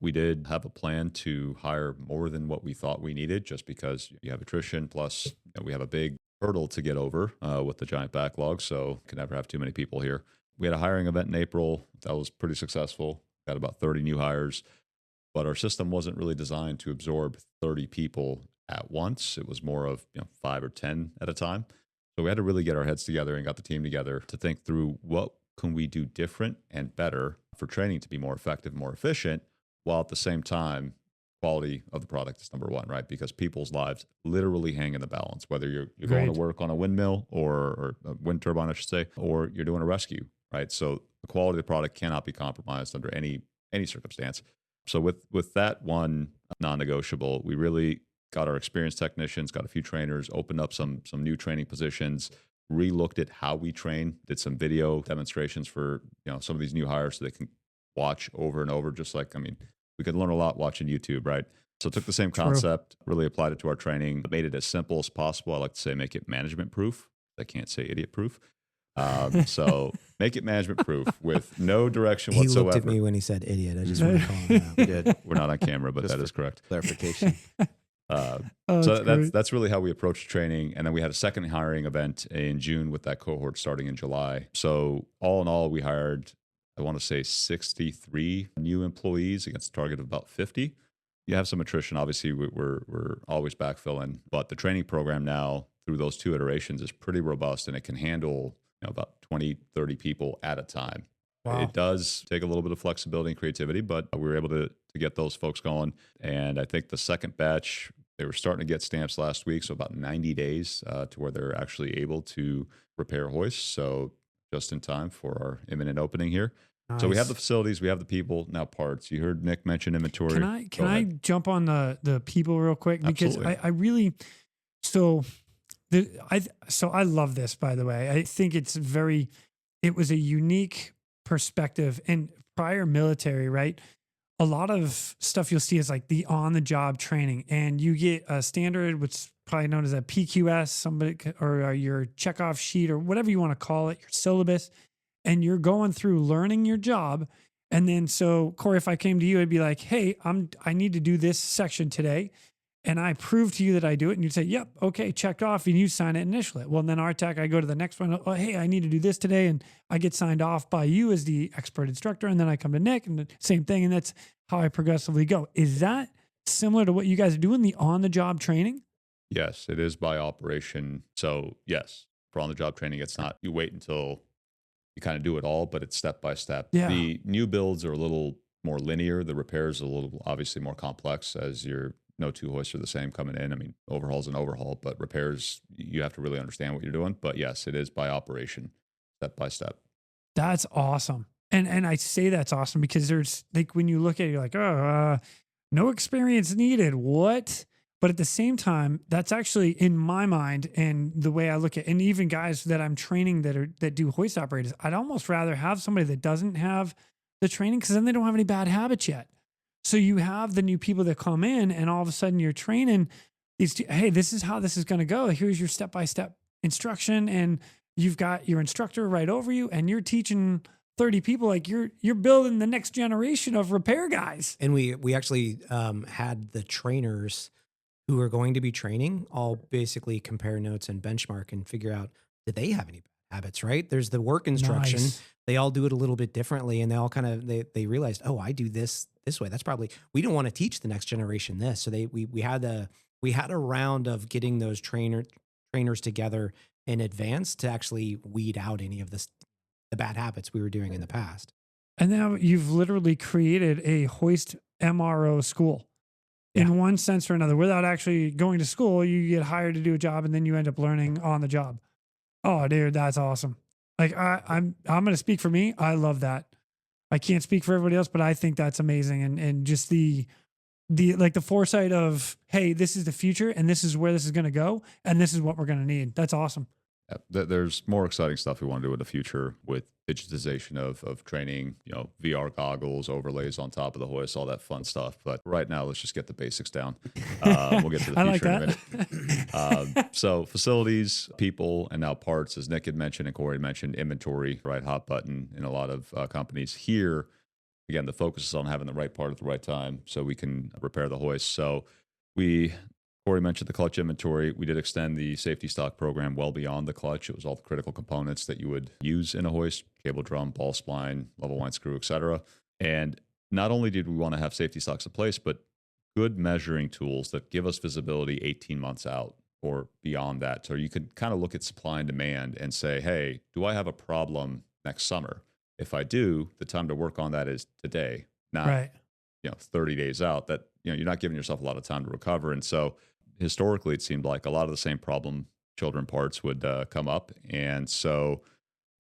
we did have a plan to hire more than what we thought we needed, just because you have attrition plus we have a big hurdle to get over with the giant backlog, so can never have too many people here. We had a hiring event in April that was pretty successful. Got about 30 new hires, but our system wasn't really designed to absorb 30 people at once. It was more of 5 or 10 at a time. So we had to really get our heads together and got the team together to think through what can we do different and better for training to be more effective, more efficient, while at the same time, quality of the product is number one, right? Because people's lives literally hang in the balance, whether you're going to work on a windmill or a wind turbine, I should say, or you're doing a rescue, right? So the quality of the product cannot be compromised under any circumstance. So with that one non-negotiable, we really got our experienced technicians, got a few trainers, opened up some new training positions, re-looked at how we train, did some video demonstrations for some of these new hires so they can watch over and over, just like, we could learn a lot watching YouTube, right? So took the same concept, really applied it to our training, made it as simple as possible. I like to say make it management proof. I can't say idiot proof. So make it management proof with no direction whatsoever. He looked at me when he said idiot. I just want to call him out. We did. We're not on camera, but that is correct. Clarification. So that's really how we approached training. And then we had a second hiring event in June with that cohort starting in July. So all in all, we hired, I want to say 63 new employees against a target of about 50. You have some attrition. Obviously, we're always backfilling, but the training program now through those two iterations is pretty robust and it can handle about 20, 30 people at a time. Wow. It does take a little bit of flexibility and creativity, but we were able to get those folks going. And I think the second batch, they were starting to get stamps last week, so about 90 days to where they're actually able to repair hoists. So just in time for our imminent opening here. Nice. So we have the facilities, we have the people, now parts. You heard Nick mention inventory. Can I jump on the people real quick? Because I really, I love this, by the way. I think it was a unique perspective. And prior military, right? A lot of stuff you'll see is like the on-the-job training, and you get a standard, which is probably known as a PQS, or your checkoff sheet, or whatever you want to call it, your syllabus, and you're going through learning your job. And then, so Cory, if I came to you, I'd be like, hey, I need to do this section today. And I prove to you that I do it. And you'd say, yep, okay, checked off. And you sign it and initial it. Well, then Artak, I go to the next one. Oh, hey, I need to do this today. And I get signed off by you as the expert instructor. And then I come to Nick and the same thing. And that's how I progressively go. Is that similar to what you guys are doing, the on-the-job training? Yes, it is by operation. So yes, for on-the-job training, it's not you wait until you kind of do it all, but it's step by step. Yeah. The new builds are a little more linear. The repairs are a little obviously more complex as no two hoists are the same coming in. Overhaul's an overhaul, but repairs, you have to really understand what you're doing. But yes, it is by operation, step by step. That's awesome. And I say that's awesome because there's like, when you look at it, you're like, no experience needed. What? But at the same time, that's actually in my mind and the way I look at, and even guys that I'm training that do hoist operators, I'd almost rather have somebody that doesn't have the training, because then they don't have any bad habits yet. So you have the new people that come in, and all of a sudden you're training these, hey, this is how this is going to go. Here's your step-by-step instruction. And you've got your instructor right over you, and you're teaching 30 people. Like you're building the next generation of repair guys. And we actually had the trainers who are going to be training all basically compare notes and benchmark and figure out, did they have any bad habits, right? There's the work instruction. Nice. They all do it a little bit differently, and they all kind of, they realized, oh, I do this way. That's probably, we don't want to teach the next generation this. So we had a round of getting those trainers together in advance to actually weed out any of the bad habits we were doing in the past. And now you've literally created a hoist MRO school. In one sense or another, without actually going to school. You get hired to do a job, and then you end up learning on the job. Oh, dude, that's awesome. Like I'm going to speak for me. I love that. I can't speak for everybody else, but I think that's amazing. And just the foresight of, hey, this is the future, and this is where this is going to go, and this is what we're going to need. That's awesome. There's more exciting stuff we want to do in the future with digitization of training, VR goggles, overlays on top of the hoist, all that fun stuff. But right now, let's just get the basics down. We'll get to the future in a minute. So facilities, people, and now parts, as Nick had mentioned and Cory mentioned, inventory, right hot button in a lot of companies. Here, again, the focus is on having the right part at the right time so we can repair the hoist. So we Cory mentioned the clutch inventory. We did extend the safety stock program well beyond the clutch. It was all the critical components that you would use in a hoist: cable drum, ball spline, level line screw, etc. And not only did we want to have safety stocks in place, but good measuring tools that give us visibility 18 months out or beyond that. So you could kind of look at supply and demand and say, hey, do I have a problem next summer? If I do, the time to work on that is today, not Right. 30 days out. That you're not giving yourself a lot of time to recover. And so historically, it seemed like a lot of the same problem children parts would come up. And so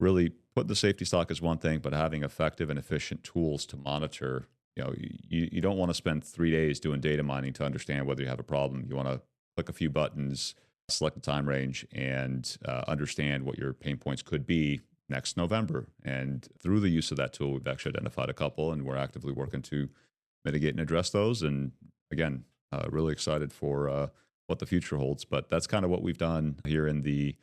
really putting the safety stock is one thing, but having effective and efficient tools to monitor. You don't want to spend 3 days doing data mining to understand whether you have a problem. You want to click a few buttons, select the time range, and understand what your pain points could be next November. And through the use of that tool, we've actually identified a couple, and we're actively working to mitigate and address those. And again, really excited for what the future holds. But that's kind of what we've done here in the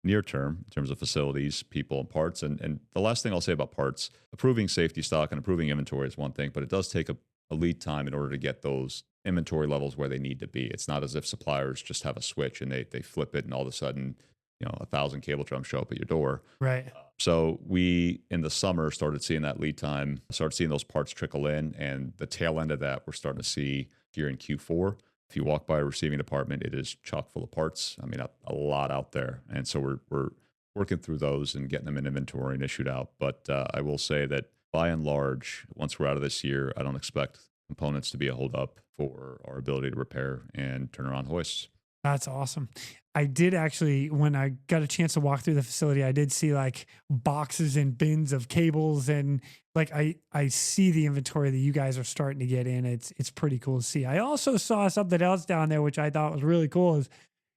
near term in terms of facilities, people, and parts. And the last thing I'll say about parts, approving safety stock and approving inventory is one thing, but it does take a lead time in order to get those inventory levels where they need to be. It's not as if suppliers just have a switch and they flip it and all of a sudden, 1,000 cable drums show up at your door. Right. So we, in the summer, started seeing that lead time, started seeing those parts trickle in, and the tail end of that we're starting to see here in Q4. If you walk by a receiving department, it is chock full of parts. I mean, a lot out there. And so we're working through those and getting them in inventory and issued out. But I will say that by and large, once we're out of this year, I don't expect components to be a holdup for our ability to repair and turn around hoists. That's awesome. I did actually, when I got a chance to walk through the facility, I did see like boxes and bins of cables, and like I see the inventory that you guys are starting to get in. It's pretty cool to see. I also saw something else down there, which I thought was really cool, is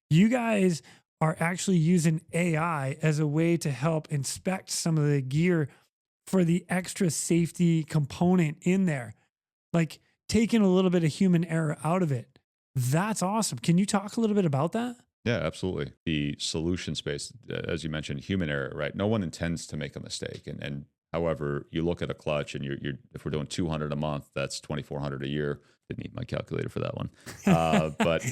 you guys are actually using AI as a way to help inspect some of the gear for the extra safety component in there, like taking a little bit of human error out of it. That's awesome. Can you talk a little bit about that? Yeah, absolutely. The solution space, as you mentioned, human error, right? No one intends to make a mistake. And however, you look at a clutch and you're if we're doing 200 a month, that's 2,400 a year. Didn't need my calculator for that one. But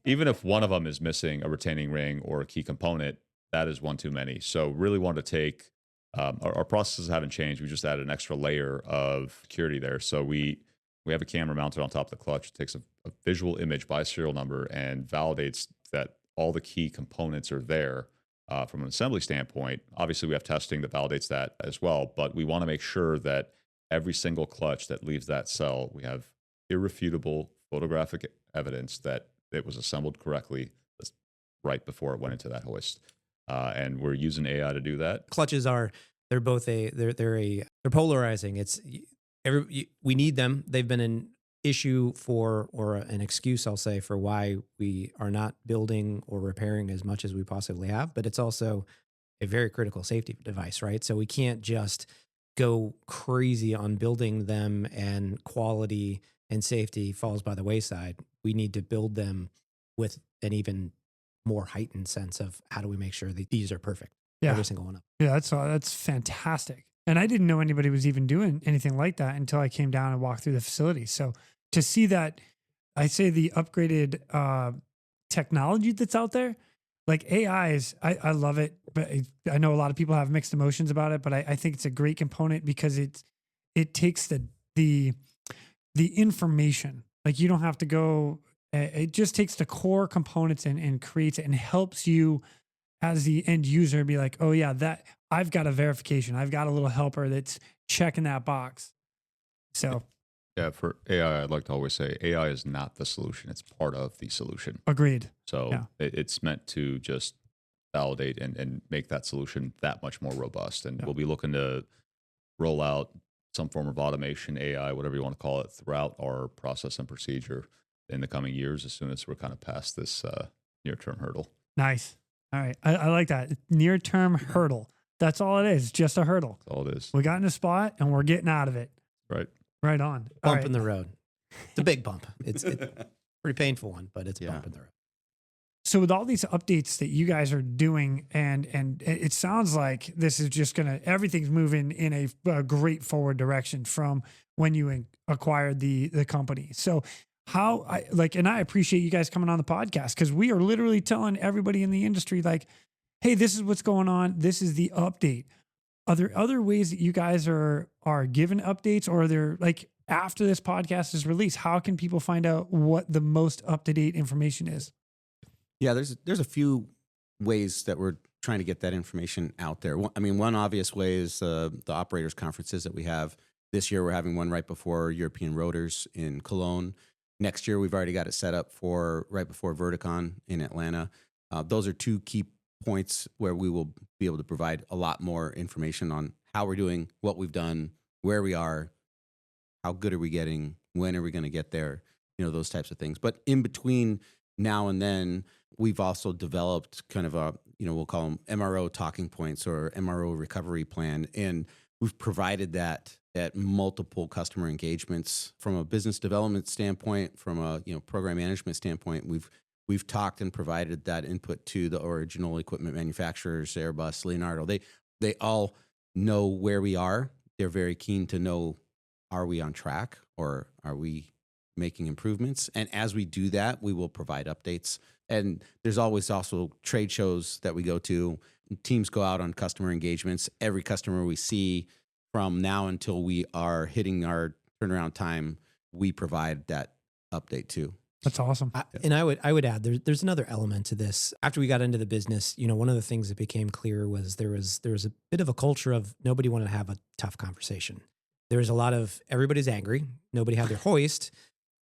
even if one of them is missing a retaining ring or a key component, that is one too many. So really want to take, our processes haven't changed. We just added an extra layer of security there. So we have a camera mounted on top of the clutch. It takes a visual image by serial number and validates that all the key components are there from an assembly standpoint. Obviously, we have testing that validates that as well, but we want to make sure that every single clutch that leaves that cell, we have irrefutable photographic evidence that it was assembled correctly right before it went into that hoist. And we're using AI to do that. Clutches they're polarizing. We need them. They've been an issue or an excuse, I'll say, for why we are not building or repairing as much as we possibly have. But it's also a very critical safety device, right? So we can't just go crazy on building them and quality and safety falls by the wayside. We need to build them with an even more heightened sense of how do we make sure that these are perfect. Yeah. Every single one of them. Yeah, that's fantastic. And I didn't know anybody was even doing anything like that until I came down and walked through the facility. So to see that, I say the upgraded technology that's out there, like AI is, I love it, but I know a lot of people have mixed emotions about it, but I think it's a great component because it takes the information. Like you don't have to go, it just takes the core components and creates it and helps you as the end user be like, oh yeah, that I've got a verification. I've got a little helper that's checking that box. So yeah, for AI, I'd like to always say AI is not the solution. It's part of the solution. Agreed. So Yeah. it's meant to just validate and make that solution that much more robust. And Yeah. we'll be looking to roll out some form of automation, AI, whatever you want to call it, throughout our process and procedure in the coming years as soon as we're kind of past this near-term hurdle. Nice. All right. I like that. Near-term hurdle. That's all it is. Just a hurdle. That's all it is. We got in a spot and we're getting out of it. Right. Right on. All Bump right. in the road. It's a big bump. It's a pretty painful one, but it's a bump in the road. So with all these updates that you guys are doing, and it sounds like this is just everything's moving in a great forward direction from when you acquired the company. So and I appreciate you guys coming on the podcast, because we are literally telling everybody in the industry, like, hey, this is what's going on. This is the update. Are there other ways that you guys are giving updates, or are there, like, after this podcast is released, how can people find out what the most up-to-date information is? Yeah, there's a few ways that we're trying to get that information out there. One obvious way is the operators conferences that we have. This year, we're having one right before European Rotors in Cologne. Next year, we've already got it set up for right before Verticon in Atlanta. Those are two key points where we will be able to provide a lot more information on how we're doing, what we've done, where we are, how good are we getting, when are we going to get there, those types of things. But in between now and then, we've also developed kind of a, we'll call them MRO talking points or MRO recovery plan. And we've provided that at multiple customer engagements from a business development standpoint, from a program management standpoint. We've talked and provided that input to the original equipment manufacturers, Airbus, Leonardo. They all know where we are. They're very keen to know, are we on track or are we making improvements? And as we do that, we will provide updates. And there's always also trade shows that we go to. Teams go out on customer engagements. Every customer we see from now until we are hitting our turnaround time, we provide that update too. That's awesome. And I would add, there's another element to this. After we got into the business, one of the things that became clear was there was a bit of a culture of nobody wanted to have a tough conversation. There was a lot of everybody's angry. Nobody had their hoist.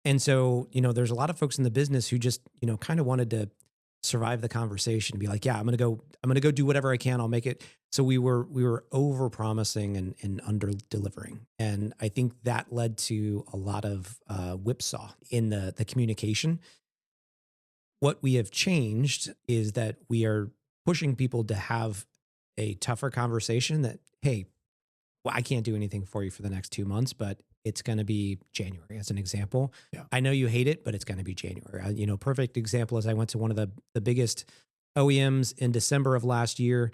And so, there's a lot of folks in the business who just, kind of wanted to survive the conversation and be like, yeah, I'm going to go do whatever I can. I'll make it. So we were over promising and under delivering. And I think that led to a lot of whipsaw in the communication. What we have changed is that we are pushing people to have a tougher conversation that, hey, well, I can't do anything for you for the next 2 months, but it's going to be January as an example. Yeah. I know you hate it, but it's going to be January. Perfect example is I went to one of the biggest OEMs in December of last year,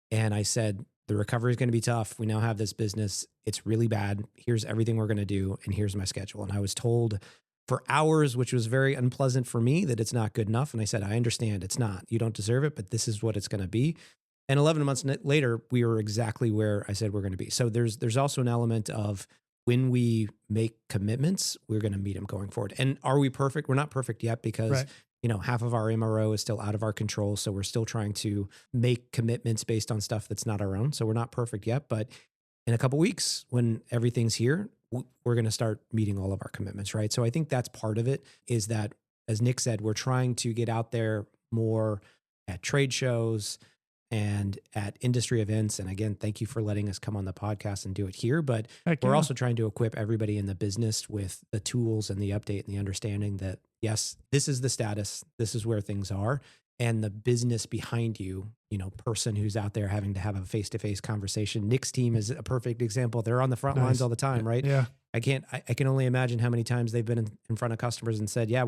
and I said, the recovery is going to be tough. We now have this business. It's really bad. Here's everything we're going to do, and here's my schedule. And I was told for hours, which was very unpleasant for me, that it's not good enough. And I said, I understand it's not. You don't deserve it, but this is what it's going to be. And 11 months later, we were exactly where I said we're going to be. So there's also an element of when we make commitments, we're going to meet them going forward. And are we perfect? We're not perfect yet because, right, half of our MRO is still out of our control. So we're still trying to make commitments based on stuff that's not our own. So we're not perfect yet. But in a couple of weeks, when everything's here, we're going to start meeting all of our commitments, right? So I think that's part of it, is that, as Nick said, we're trying to get out there more at trade shows and at industry events. And again, thank you for letting us come on the podcast and do it here. But we're also trying to equip everybody in the business with the tools and the update and the understanding that, yes, this is the status, this is where things are. And the business behind you, person who's out there having to have a face-to-face conversation. Nick's team is a perfect example. They're on the front lines all the time, right? Yeah. I can only imagine how many times they've been in front of customers and said, yeah,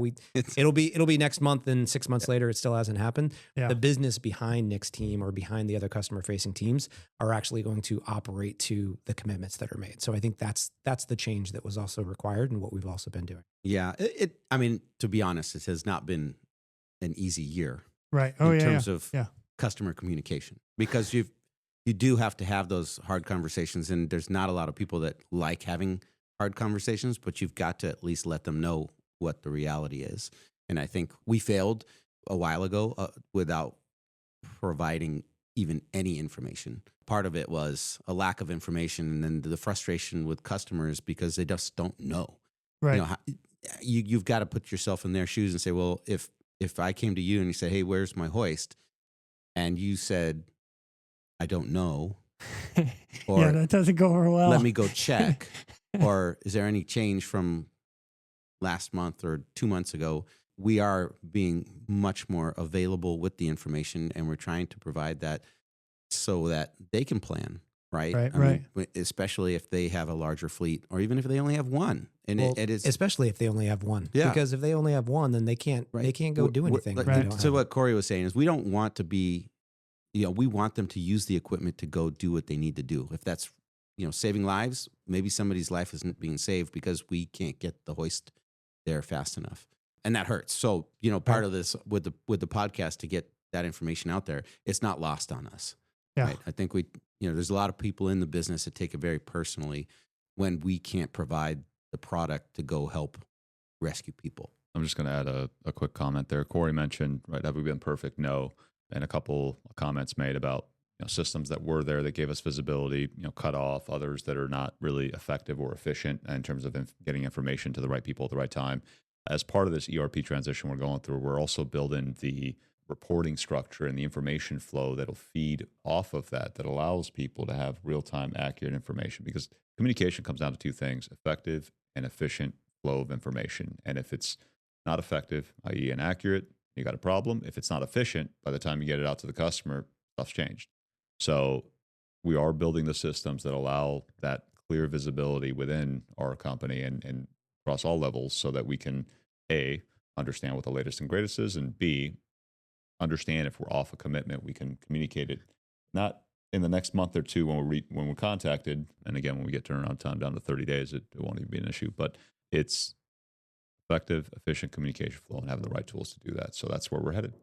it'll be next month, and 6 months later, it still hasn't happened. Yeah. The business behind Nick's team or behind the other customer facing teams are actually going to operate to the commitments that are made. So I think that's the change that was also required and what we've also been doing. Yeah. To be honest, it has not been an easy year. Right. In terms of customer communication, because you do have to have those hard conversations, and there's not a lot of people that like having hard conversations, but you've got to at least let them know what the reality is. And I think we failed a while ago without providing even any information. Part of it was a lack of information, and then the frustration with customers because they just don't know. Right. You've got to put yourself in their shoes and say, well, if I came to you and you said, hey, where's my hoist? And you said, I don't know. Or, yeah, that doesn't go over well. Let me go check. Or is there any change from last month or 2 months ago? We are being much more available with the information, and we're trying to provide that so that they can plan, right? Right. Especially if they have a larger fleet, or even if they only have one. And it is especially if they only have one. Yeah. Because if they only have one, then they can't go do anything. So what Cory was saying is, we don't want to be, we want them to use the equipment to go do what they need to do. If that's, saving lives, maybe somebody's life isn't being saved because we can't get the hoist there fast enough. And that hurts. So, part of this with the podcast to get that information out there, it's not lost on us. Yeah. Right? I think there's a lot of people in the business that take it very personally when we can't provide the product to go help rescue people. I'm just going to add a quick comment there. Cory mentioned, right, have we been perfect? No. And a couple comments made about systems that were there that gave us visibility, cut off, others that are not really effective or efficient in terms of getting information to the right people at the right time. As part of this ERP transition we're going through, we're also building the reporting structure and the information flow that'll feed off of that allows people to have real-time accurate information, because communication comes down to two things: effective and efficient flow of information. And if it's not effective, i.e. inaccurate, you got a problem. If it's not efficient, by the time you get it out to the customer, stuff's changed. So we are building the systems that allow that clear visibility within our company and across all levels, so that we can A, understand what the latest and greatest is, and B, understand if we're off a commitment, we can communicate it not in the next month or two when we're contacted. And again, when we get turnaround time down to 30 days, it won't even be an issue. But it's effective, efficient communication flow and having the right tools to do that. So that's where we're headed.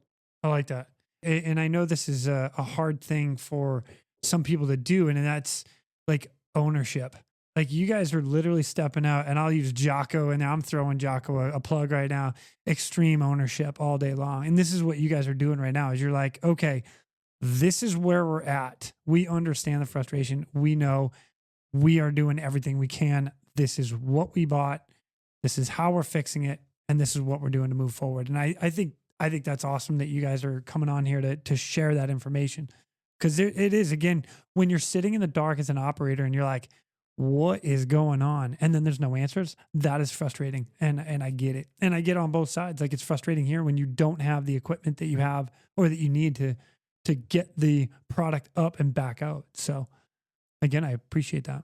I like that. And I know this is a hard thing for some people to do, and that's like ownership. Like, you guys are literally stepping out, and I'll use Jocko, and I'm throwing Jocko a plug right now. Extreme ownership all day long. And this is what you guys are doing right now, is you're like, okay, this is where we're at. We understand the frustration. We know we are doing everything we can. This is what we bought. This is how we're fixing it. And this is what we're doing to move forward. And I think that's awesome that you guys are coming on here to share that information. Because it is, again, when you're sitting in the dark as an operator and you're like, what is going on? And then there's no answers. That is frustrating. And I get it. And I get on both sides. Like, it's frustrating here when you don't have the equipment that you have or that you need to get the product up and back out. So again, I appreciate that.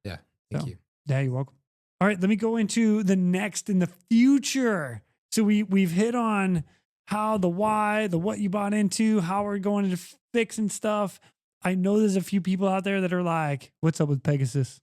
Yeah. Thank you. Yeah, you're welcome. All right, let me go into the next in the future. So we've hit on how, the why, the what you bought into, how we're going to fix and stuff. I know there's a few people out there that are like, what's up with Pegasus?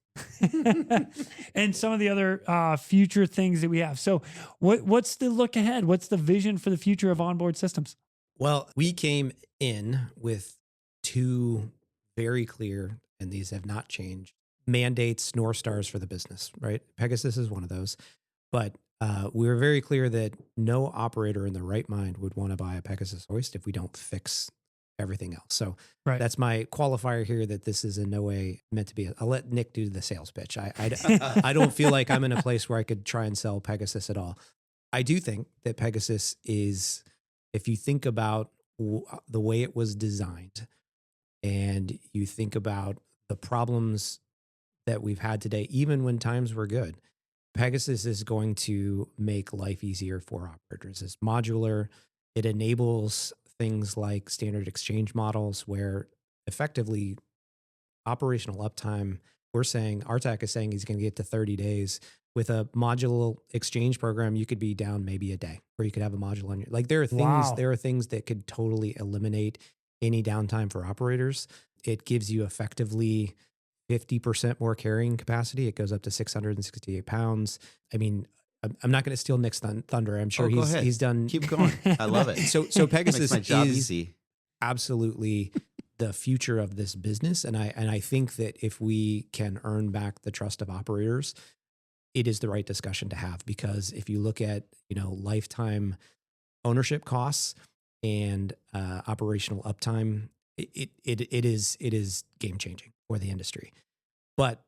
And some of the other future things that we have. So what's the look ahead? What's the vision for the future of Onboard Systems? Well, we came in with two very clear, and these have not changed, mandates, North Stars for the business, right? Pegasus is one of those. But we were very clear that no operator in their right mind would want to buy a Pegasus hoist if we don't fix everything else. So that's my qualifier here, that this is in no way meant to be. I'll let Nick do the sales pitch. I don't feel like I'm in a place where I could try and sell Pegasus at all. I do think that Pegasus is, if you think about the way it was designed and you think about the problems that we've had today, even when times were good, Pegasus is going to make life easier for operators. It's modular. It enables things like standard exchange models where effectively operational uptime, Artak is saying he's going to get to 30 days. With a modular exchange program, you could be down maybe a day, or you could have a module on your, like, there are things that could totally eliminate any downtime for operators. It gives you effectively 50% more carrying capacity. It goes up to 668 pounds. I mean, I'm not going to steal Nick's thunder. I'm sure he's done. Keep going. I love it. So Pegasus makes my job is easy. Absolutely the future of this business. And I think that if we can earn back the trust of operators, it is the right discussion to have, because if you look at, lifetime ownership costs and operational uptime, it is game changing for the industry. But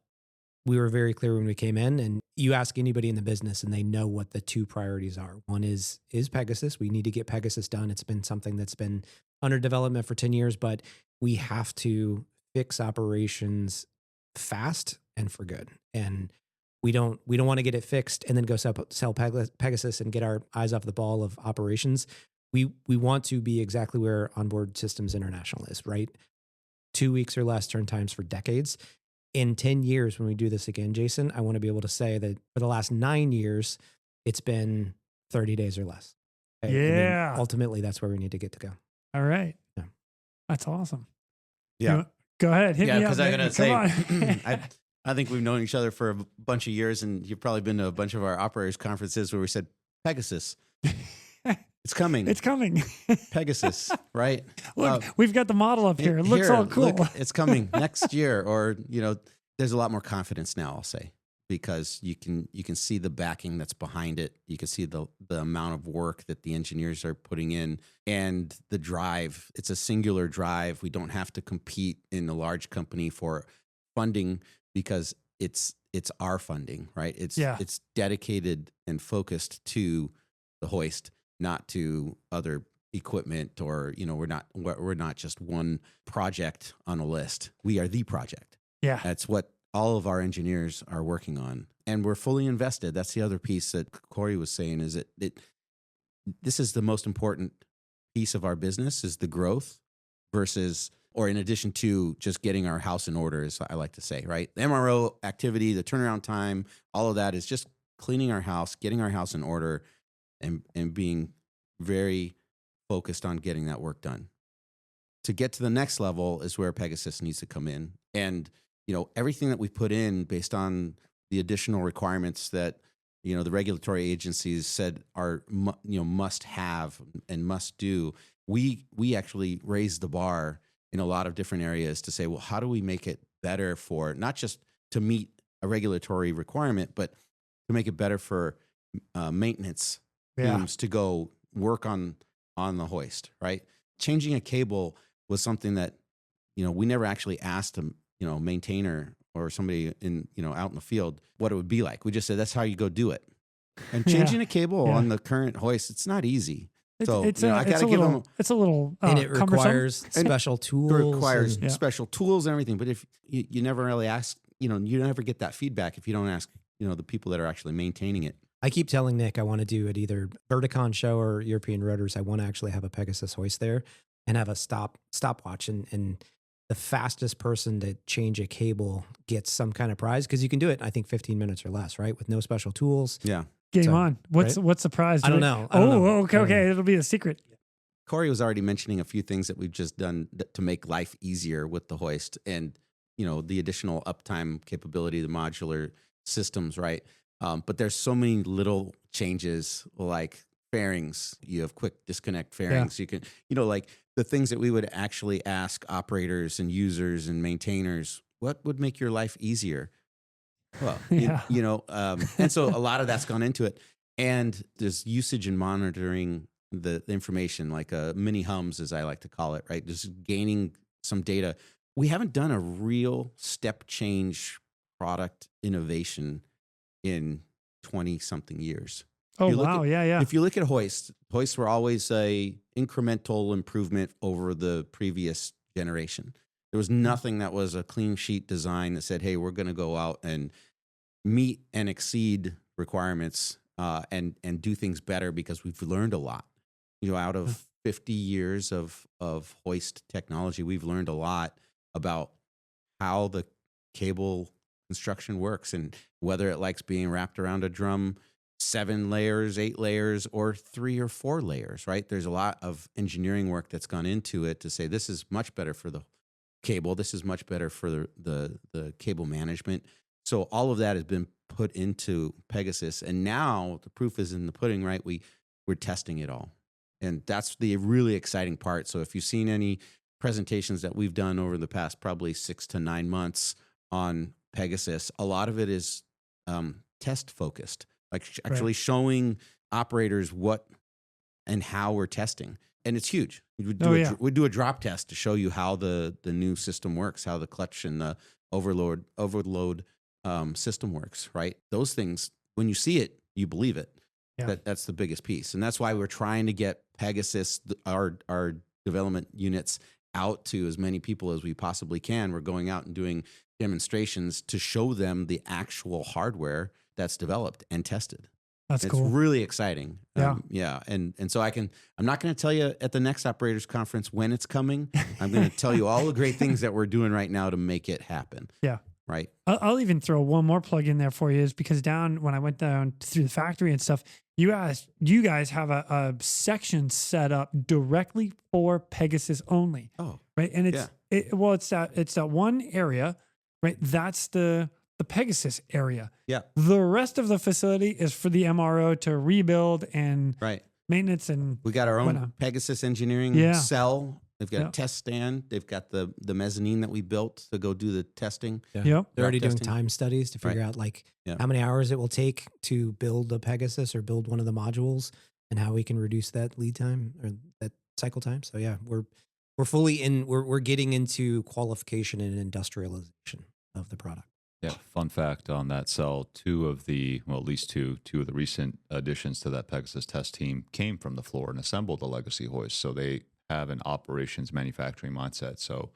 we were very clear when we came in, and you ask anybody in the business and they know what the two priorities are. One is Pegasus. We need to get Pegasus done. It's been something that's been under development for 10 years, but we have to fix operations fast and for good. And we don't want to get it fixed and then go sell Pegasus and get our eyes off the ball of operations. We want to be exactly where Onboard Systems International is, right? 2 weeks or less turn times for decades. In 10 years, when we do this again, Jason, I want to be able to say that for the last 9 years, it's been 30 days or less. Okay? Yeah. I mean, ultimately, that's where we need to get to go. All right. Yeah. That's awesome. Yeah. Go ahead. Hit me up. Because I'm going to say, I think we've known each other for a bunch of years, and you've probably been to a bunch of our operators conferences where we said, Pegasus. It's coming. It's coming. Pegasus, right? Look, we've got the model up here. It looks all cool. Look, it's coming next year, or there's a lot more confidence now. I'll say, because you can see the backing that's behind it. You can see the amount of work that the engineers are putting in, and the drive. It's a singular drive. We don't have to compete in a large company for funding because it's our funding, right? It's dedicated and focused to the hoist, not to other equipment, or we're not just one project on a list. We are the project. Yeah. That's what all of our engineers are working on, and we're fully invested. That's the other piece that Cory was saying, is that this is the most important piece of our business, is the growth versus, or in addition to just getting our house in order, as I like to say, right? The MRO activity, the turnaround time, all of that is just cleaning our house, getting our house in order, and being very focused on getting that work done. To get to the next level is where Pegasus needs to come in. And, everything that we put in based on the additional requirements that, the regulatory agencies said are, must have and must do, we actually raised the bar in a lot of different areas to say, well, how do we make it better for, not just to meet a regulatory requirement, but to make it better for maintenance teams to go work on the hoist, right? Changing a cable was something that, we never actually asked a maintainer or somebody in, out in the field what it would be like. We just said, that's how you go do it. And changing a cable on the current hoist, it's not easy. So I got to give them. It's a little and it requires special tools. It requires special tools and everything. But if you never really ask, you never get that feedback if you don't ask, the people that are actually maintaining it. I keep telling Nick I want to do at either Verticon show or European Rotors. I want to actually have a Pegasus hoist there and have a stopwatch, and the fastest person to change a cable gets some kind of prize, because you can do it, I think, 15 minutes or less, right? With no special tools. Yeah. Game on. What's the prize? I don't know. Okay. It'll be a secret. Cory was already mentioning a few things that we've just done to make life easier with the hoist, and the additional uptime capability, the modular systems, right? But there's so many little changes, like fairings. You have quick disconnect fairings. You can, like the things that we would actually ask operators and users and maintainers, what would make your life easier? Well, and so a lot of that's gone into it. And there's usage and monitoring the information, like mini hums, as I like to call it, right? Just gaining some data. We haven't done a real step change product innovation in 20 something years. Oh, wow. Yeah. If you look at hoists were always a incremental improvement over the previous generation. There was nothing that was a clean sheet design that said, hey, we're going to go out and meet and exceed requirements and do things better, because we've learned a lot. Out of 50 years of hoist technology, we've learned a lot about how the cable construction works and whether it likes being wrapped around a drum 7 layers, 8 layers, or 3 or 4 layers, right? There's a lot of engineering work that's gone into it to say this is much better for the cable. This is much better for the cable management. So all of that has been put into Pegasus, and now the proof is in the pudding, right? We're testing it all, and that's the really exciting part. So if you've seen any presentations that we've done over the past probably 6 to 9 months on Pegasus, a lot of it is test focused, like actually showing operators what and how we're testing. And it's huge. We do a drop test to show you how the new system works, how the clutch and the overload system works, right? Those things, when you see it, you believe it. Yeah. That's the biggest piece. And that's why we're trying to get Pegasus, our development units, out to as many people as we possibly can. We're going out and doing demonstrations to show them the actual hardware that's developed and tested. That's cool. It's really exciting. Yeah. And so I'm not going to tell you at the next operators conference when it's coming. I'm going to tell you all the great things that we're doing right now to make it happen. Yeah. Right. I'll even throw one more plug in there for you, is because when I went down through the factory and stuff, you guys have a section set up directly for Pegasus only. Oh, right. And it's that one area, right? That's the the Pegasus area. Yeah. The rest of the facility is for the MRO to rebuild and Right. maintenance. And We got our own whatnot. Pegasus engineering Yeah. cell. They've got Yeah. a test stand. They've got the mezzanine that we built to go do the testing. Yeah. Yep. They're already doing testing. time studies to figure out like Yeah. how many hours it will take to build a Pegasus or build one of the modules and how we can reduce that lead time or that cycle time. So yeah, we're fully in, we're getting into qualification and industrialization of the product. Yeah, fun fact on that cell, at least two of the recent additions to that Pegasus test team came from the floor and assembled the legacy hoist. So they have an operations manufacturing mindset. So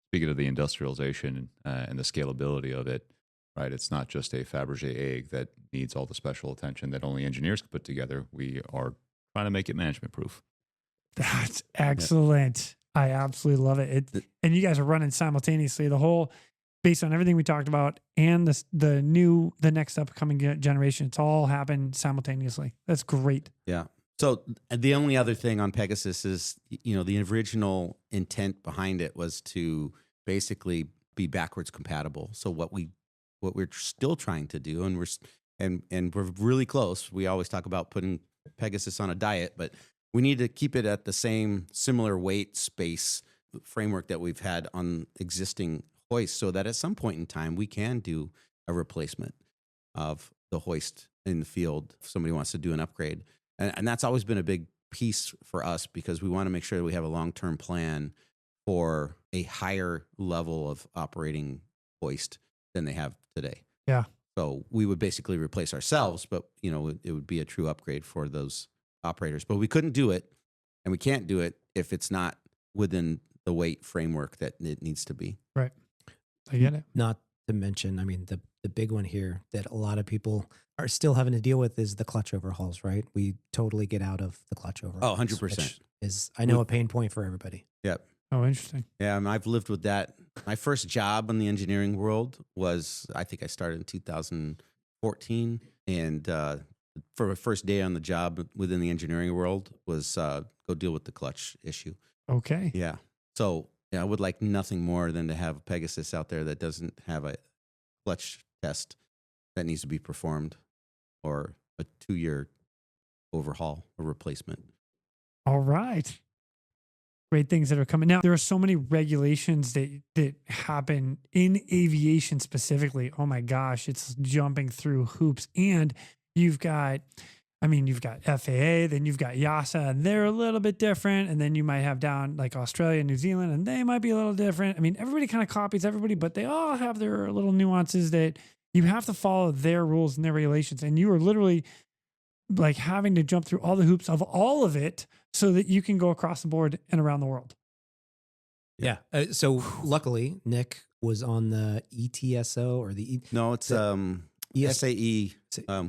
speaking of the industrialization and the scalability of it, right, it's not just a Fabergé egg that needs all the special attention that only engineers can put together. We are trying to make it management proof. That's excellent. I absolutely love it. And you guys are running simultaneously the whole, based on everything we talked about and the next upcoming generation. It's all happened simultaneously. That's great. Yeah. So the only other thing on Pegasus is, the original intent behind it was to basically be backwards compatible. So what we're still trying to do, and we're really close. We always talk about putting Pegasus on a diet, but we need to keep it at the same similar weight space framework that we've had on existing hoists, so that at some point in time we can do a replacement of the hoist in the field if somebody wants to do an upgrade. And that's always been a big piece for us because we want to make sure that we have a long-term plan for a higher level of operating hoist than they have today. Yeah. So we would basically replace ourselves, but it would be a true upgrade for those operators. But we couldn't do it, and we can't do it if it's not within the weight framework that it needs to be. Right. I get it. Not to mention, I mean, the big one here that a lot of people are still having to deal with is the clutch overhauls, right? We totally get out of the clutch overhauls. 100%. Which is, I know, a pain point for everybody. Yep. Oh, interesting. Yeah, I've lived with that. My first job in the engineering world was, I think I started in 2014. And for my first day on the job within the engineering world was go deal with the clutch issue. Okay. Yeah. So I would like nothing more than to have a Pegasus out there that doesn't have a clutch test that needs to be performed or a 2-year overhaul or replacement. All right. Great things that are coming. Now, there are so many regulations that happen in aviation specifically. Oh my gosh, it's jumping through hoops. And you've got FAA, then you've got EASA, and they're a little bit different. And then you might have down like Australia, New Zealand, and they might be a little different. I mean, everybody kind of copies everybody, but they all have their little nuances that you have to follow their rules and their regulations. And you are literally like having to jump through all the hoops of all of it so that you can go across the board and around the world. Yeah. So luckily, Nick was on the ETSO or the No, it's SAE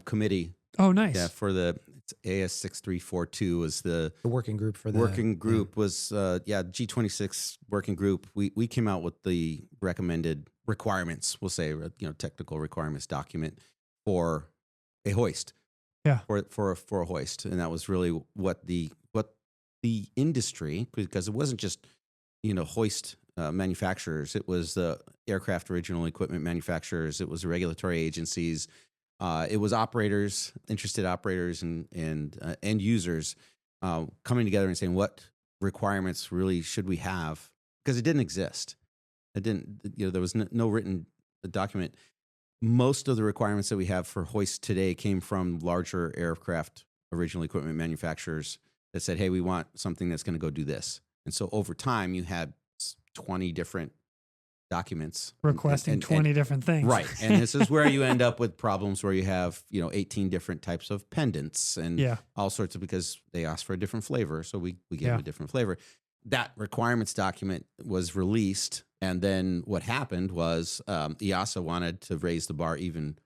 committee. Oh, nice. Yeah, for the AS6342 was the working group for the working group was G26 working group. We came out with the recommended requirements. We'll say technical requirements document for a hoist. Yeah, for a hoist, and that was really what the industry, because it wasn't just hoist manufacturers. It was the aircraft original equipment manufacturers. It was regulatory agencies. It was operators, interested operators, and end users coming together and saying, what requirements really should we have? Because it didn't exist. It didn't. There was no written document. Most of the requirements that we have for hoist today came from larger aircraft original equipment manufacturers that said, hey, we want something that's going to go do this. And so over time, you had 20 different documents requesting 20 different things. Right. And this is where you end up with problems where you have, 18 different types of pendants and all sorts of, because they asked for a different flavor. So we gave them a different flavor. That requirements document was released. And then what happened was EASA wanted to raise the bar even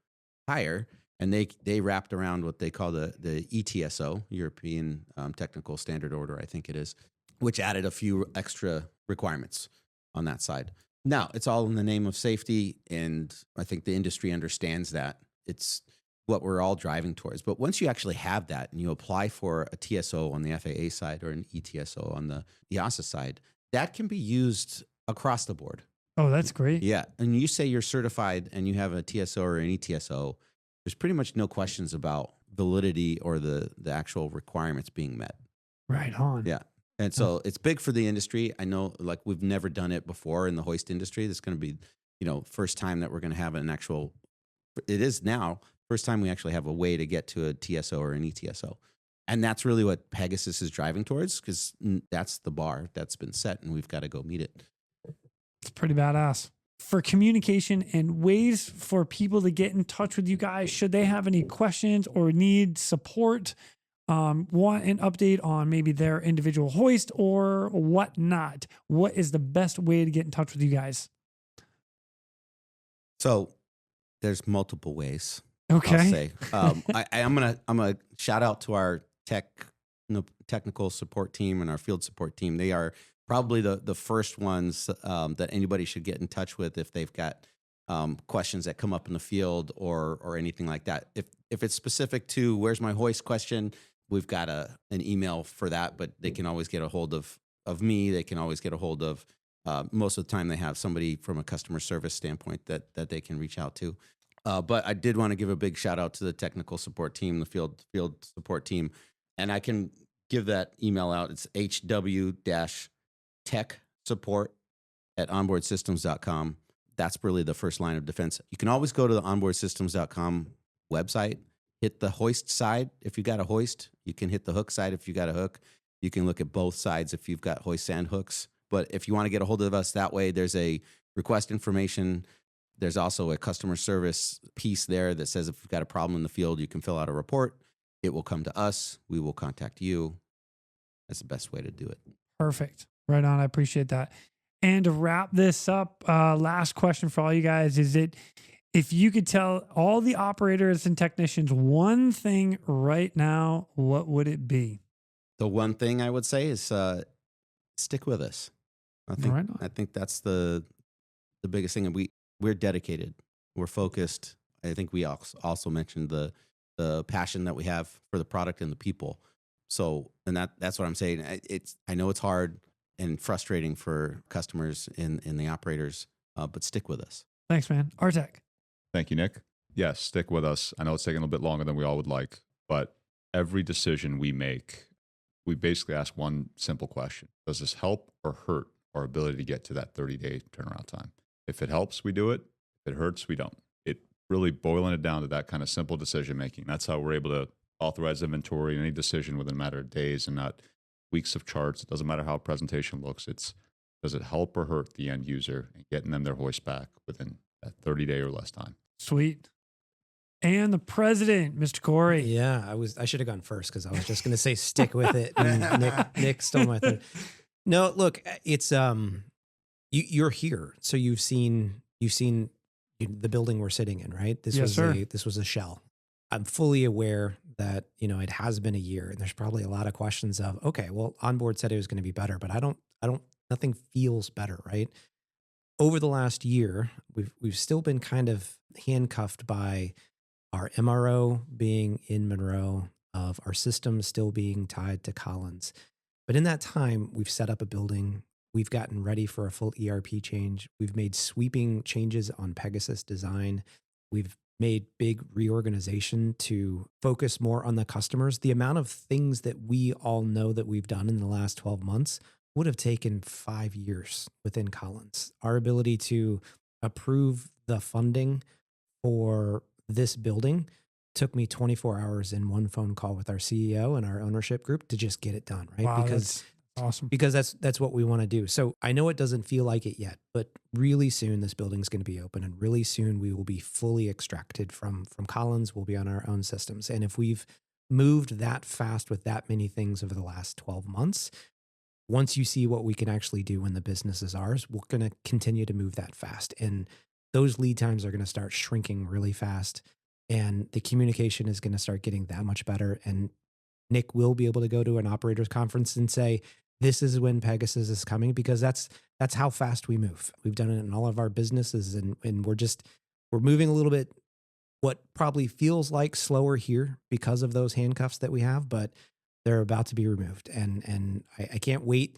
higher. And they wrapped around what they call the ETSO, European Technical Standard Order, I think it is, which added a few extra requirements on that side. Now, it's all in the name of safety, and I think the industry understands that. It's what we're all driving towards. But once you actually have that and you apply for a TSO on the FAA side or an ETSO on the EASA side, that can be used across the board. Oh, that's great. Yeah. And you say you're certified and you have a TSO or an ETSO, there's pretty much no questions about validity or the actual requirements being met. Right on. Yeah. And so it's big for the industry. I know, like, we've never done it before in the hoist industry. This is going to be, first time that we're going to have an actual, it is now, first time we actually have a way to get to a TSO or an ETSO. And that's really what Pegasus is driving towards, because that's the bar that's been set and we've got to go meet it. It's pretty badass. For communication and ways for people to get in touch with you guys, should they have any questions or need support, want an update on maybe their individual hoist or whatnot, what is the best way to get in touch with you guys? So there's multiple ways. Okay. I'll say. I'm gonna shout out to our technical support team and our field support team. They are probably the first ones that anybody should get in touch with if they've got questions that come up in the field or anything like that. If it's specific to where's my hoist question, we've got an email for that, but they can always get a hold of me. They can always get a hold of, most of the time they have somebody from a customer service standpoint that they can reach out to. But I did want to give a big shout out to the technical support team, the field support team. And I can give that email out. It's hw-techsupport@onboardsystems.com. That's really the first line of defense. You can always go to the onboardsystems.com website, hit the hoist side. If you got a hoist, you can hit the hook side. If you got a hook, you can look at both sides if you've got hoists and hooks. But if you want to get a hold of us that way, there's a request information. There's also a customer service piece there that says if you've got a problem in the field, you can fill out a report. It will come to us. We will contact you. That's the best way to do it. Perfect. Right on. I appreciate that. And to wrap this up, last question for all you guys is if you could tell all the operators and technicians one thing right now, what would it be? The one thing I would say is stick with us. I think that's the biggest thing. And we're dedicated. We're focused. I think we also mentioned the passion that we have for the product and the people. So, and that's what I'm saying. I know it's hard and frustrating for customers and the operators, but stick with us. Thanks, man. Artak. Thank you, Nick. Yes, stick with us. I know it's taking a little bit longer than we all would like, but every decision we make, we basically ask one simple question. Does this help or hurt our ability to get to that 30-day turnaround time? If it helps, we do it. If it hurts, we don't. It really boiling it down to that kind of simple decision making. That's how we're able to authorize inventory and any decision within a matter of days and not weeks of charts. It doesn't matter how a presentation looks. Does it help or hurt the end user and getting them their hoist back within that 30-day or less time? Sweet. And the president, Mr. Cory. Yeah, I should have gone first because I was just going to say stick with it. And Nick stole my third. No, look, it's you're here, so you've seen the building we're sitting in, right? This was a shell. I'm fully aware that it has been a year, and there's probably a lot of questions of, okay, well, Onboard said it was going to be better, but nothing feels better, right? Over the last year, we've still been kind of handcuffed by our MRO being in Monroe, of our systems still being tied to Collins. But in that time, we've set up a building. We've gotten ready for a full ERP change. We've made sweeping changes on Pegasus design. We've made big reorganization to focus more on the customers. The amount of things that we all know that we've done in the last 12 months would have taken 5 years within Collins. Our ability to approve the funding for this building took me 24 hours in one phone call with our CEO and our ownership group to just get it done, right? Wow, that's awesome. Because that's what we want to do. So I know it doesn't feel like it yet, but really soon this building's going to be open, and really soon we will be fully extracted from Collins. We'll be on our own systems. And if we've moved that fast with that many things over the last 12 months, once you see what we can actually do when the business is ours, we're going to continue to move that fast. And those lead times are going to start shrinking really fast. And the communication is going to start getting that much better. And Nick will be able to go to an operators conference and say, this is when Pegasus is coming, because that's how fast we move. We've done it in all of our businesses, and we're moving a little bit what probably feels like slower here because of those handcuffs that we have, but they're about to be removed. And I can't wait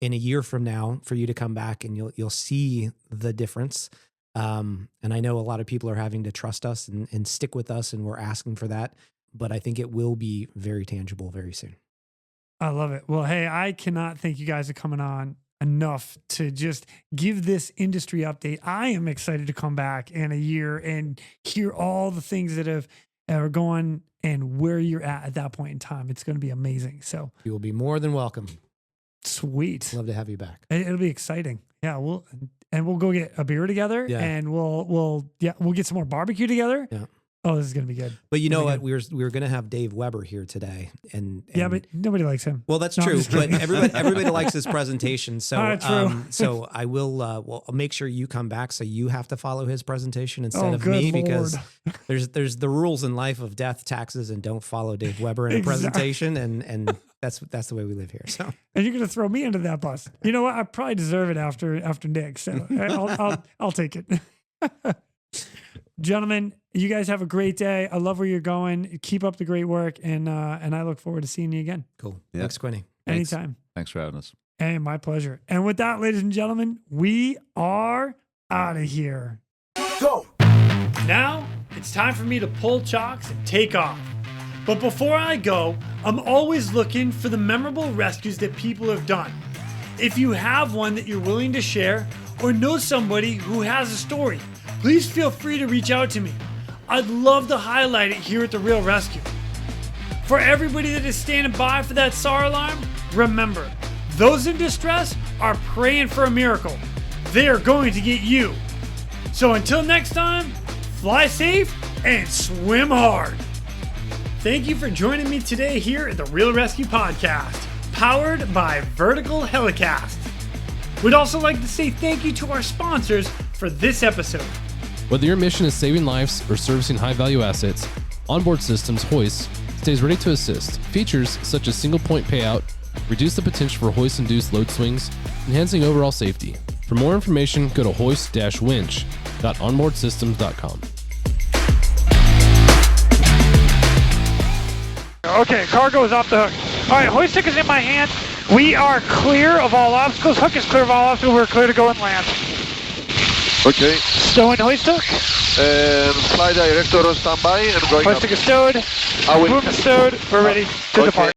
in a year from now for you to come back and you'll see the difference. And I know a lot of people are having to trust us and stick with us, and we're asking for that. But I think it will be very tangible very soon. I love it. Well, hey, I cannot thank you guys for coming on enough to just give this industry update. I am excited to come back in a year and hear all the things that are going and where you're at that point in time. It's going to be amazing. So You will be more than welcome. sweet. Love to have you back. It'll be exciting. Yeah, we'll go get a beer together, Yeah. and we'll get some more barbecue together. Yeah. Oh, this is gonna be good. But you know Really what? We were going to have Dave Weber here today, and Yeah, but nobody likes him. well, that's No, I'm true. just But kidding. everybody likes his presentation. So, True. so I will. Well, I'll make sure you come back, so you have to follow his presentation instead Oh, of good me, Lord. because there's the rules in life of death, taxes, and don't follow Dave Weber in a Exactly. presentation, and that's the way we live here. So And you're gonna throw me under that bus. You know what? I probably deserve it after Nick. So I'll take it. Gentlemen, you guys have a great day. I love where you're going. Keep up the great work, and I look forward to seeing you again. cool. Yeah. Thanks, Quinny. Thanks. Anytime. Thanks for having us. Hey, my pleasure. And with that, ladies and gentlemen, we are out of here. Go! Now it's time for me to pull chocks and take off. But before I go, I'm always looking for the memorable rescues that people have done. If you have one that you're willing to share, or know somebody who has a story, please feel free to reach out to me. I'd love to highlight it here at the Real ResQ. For everybody that is standing by for that SAR alarm, remember, those in distress are praying for a miracle. They are going to get you. So until next time, fly safe and swim hard. Thank you for joining me today here at the Real ResQ Podcast, powered by Vertical Helicast. We'd also like to say thank you to our sponsors for this episode. Whether your mission is saving lives or servicing high-value assets, Onboard Systems Hoist stays ready to assist. Features such as single-point payout reduce the potential for hoist-induced load swings, enhancing overall safety. For more information, go to hoist-winch.onboardsystems.com. Okay, cargo is off the hook. All right, hoist hook is in my hand. We are clear of all obstacles. Hook is clear of all obstacles. We're clear to go and land. Okay, Stowing hoist hook. fly director on standby and going Hoist up. hook is stowed. I will- Boom is stowed. We're ready to Okay. depart.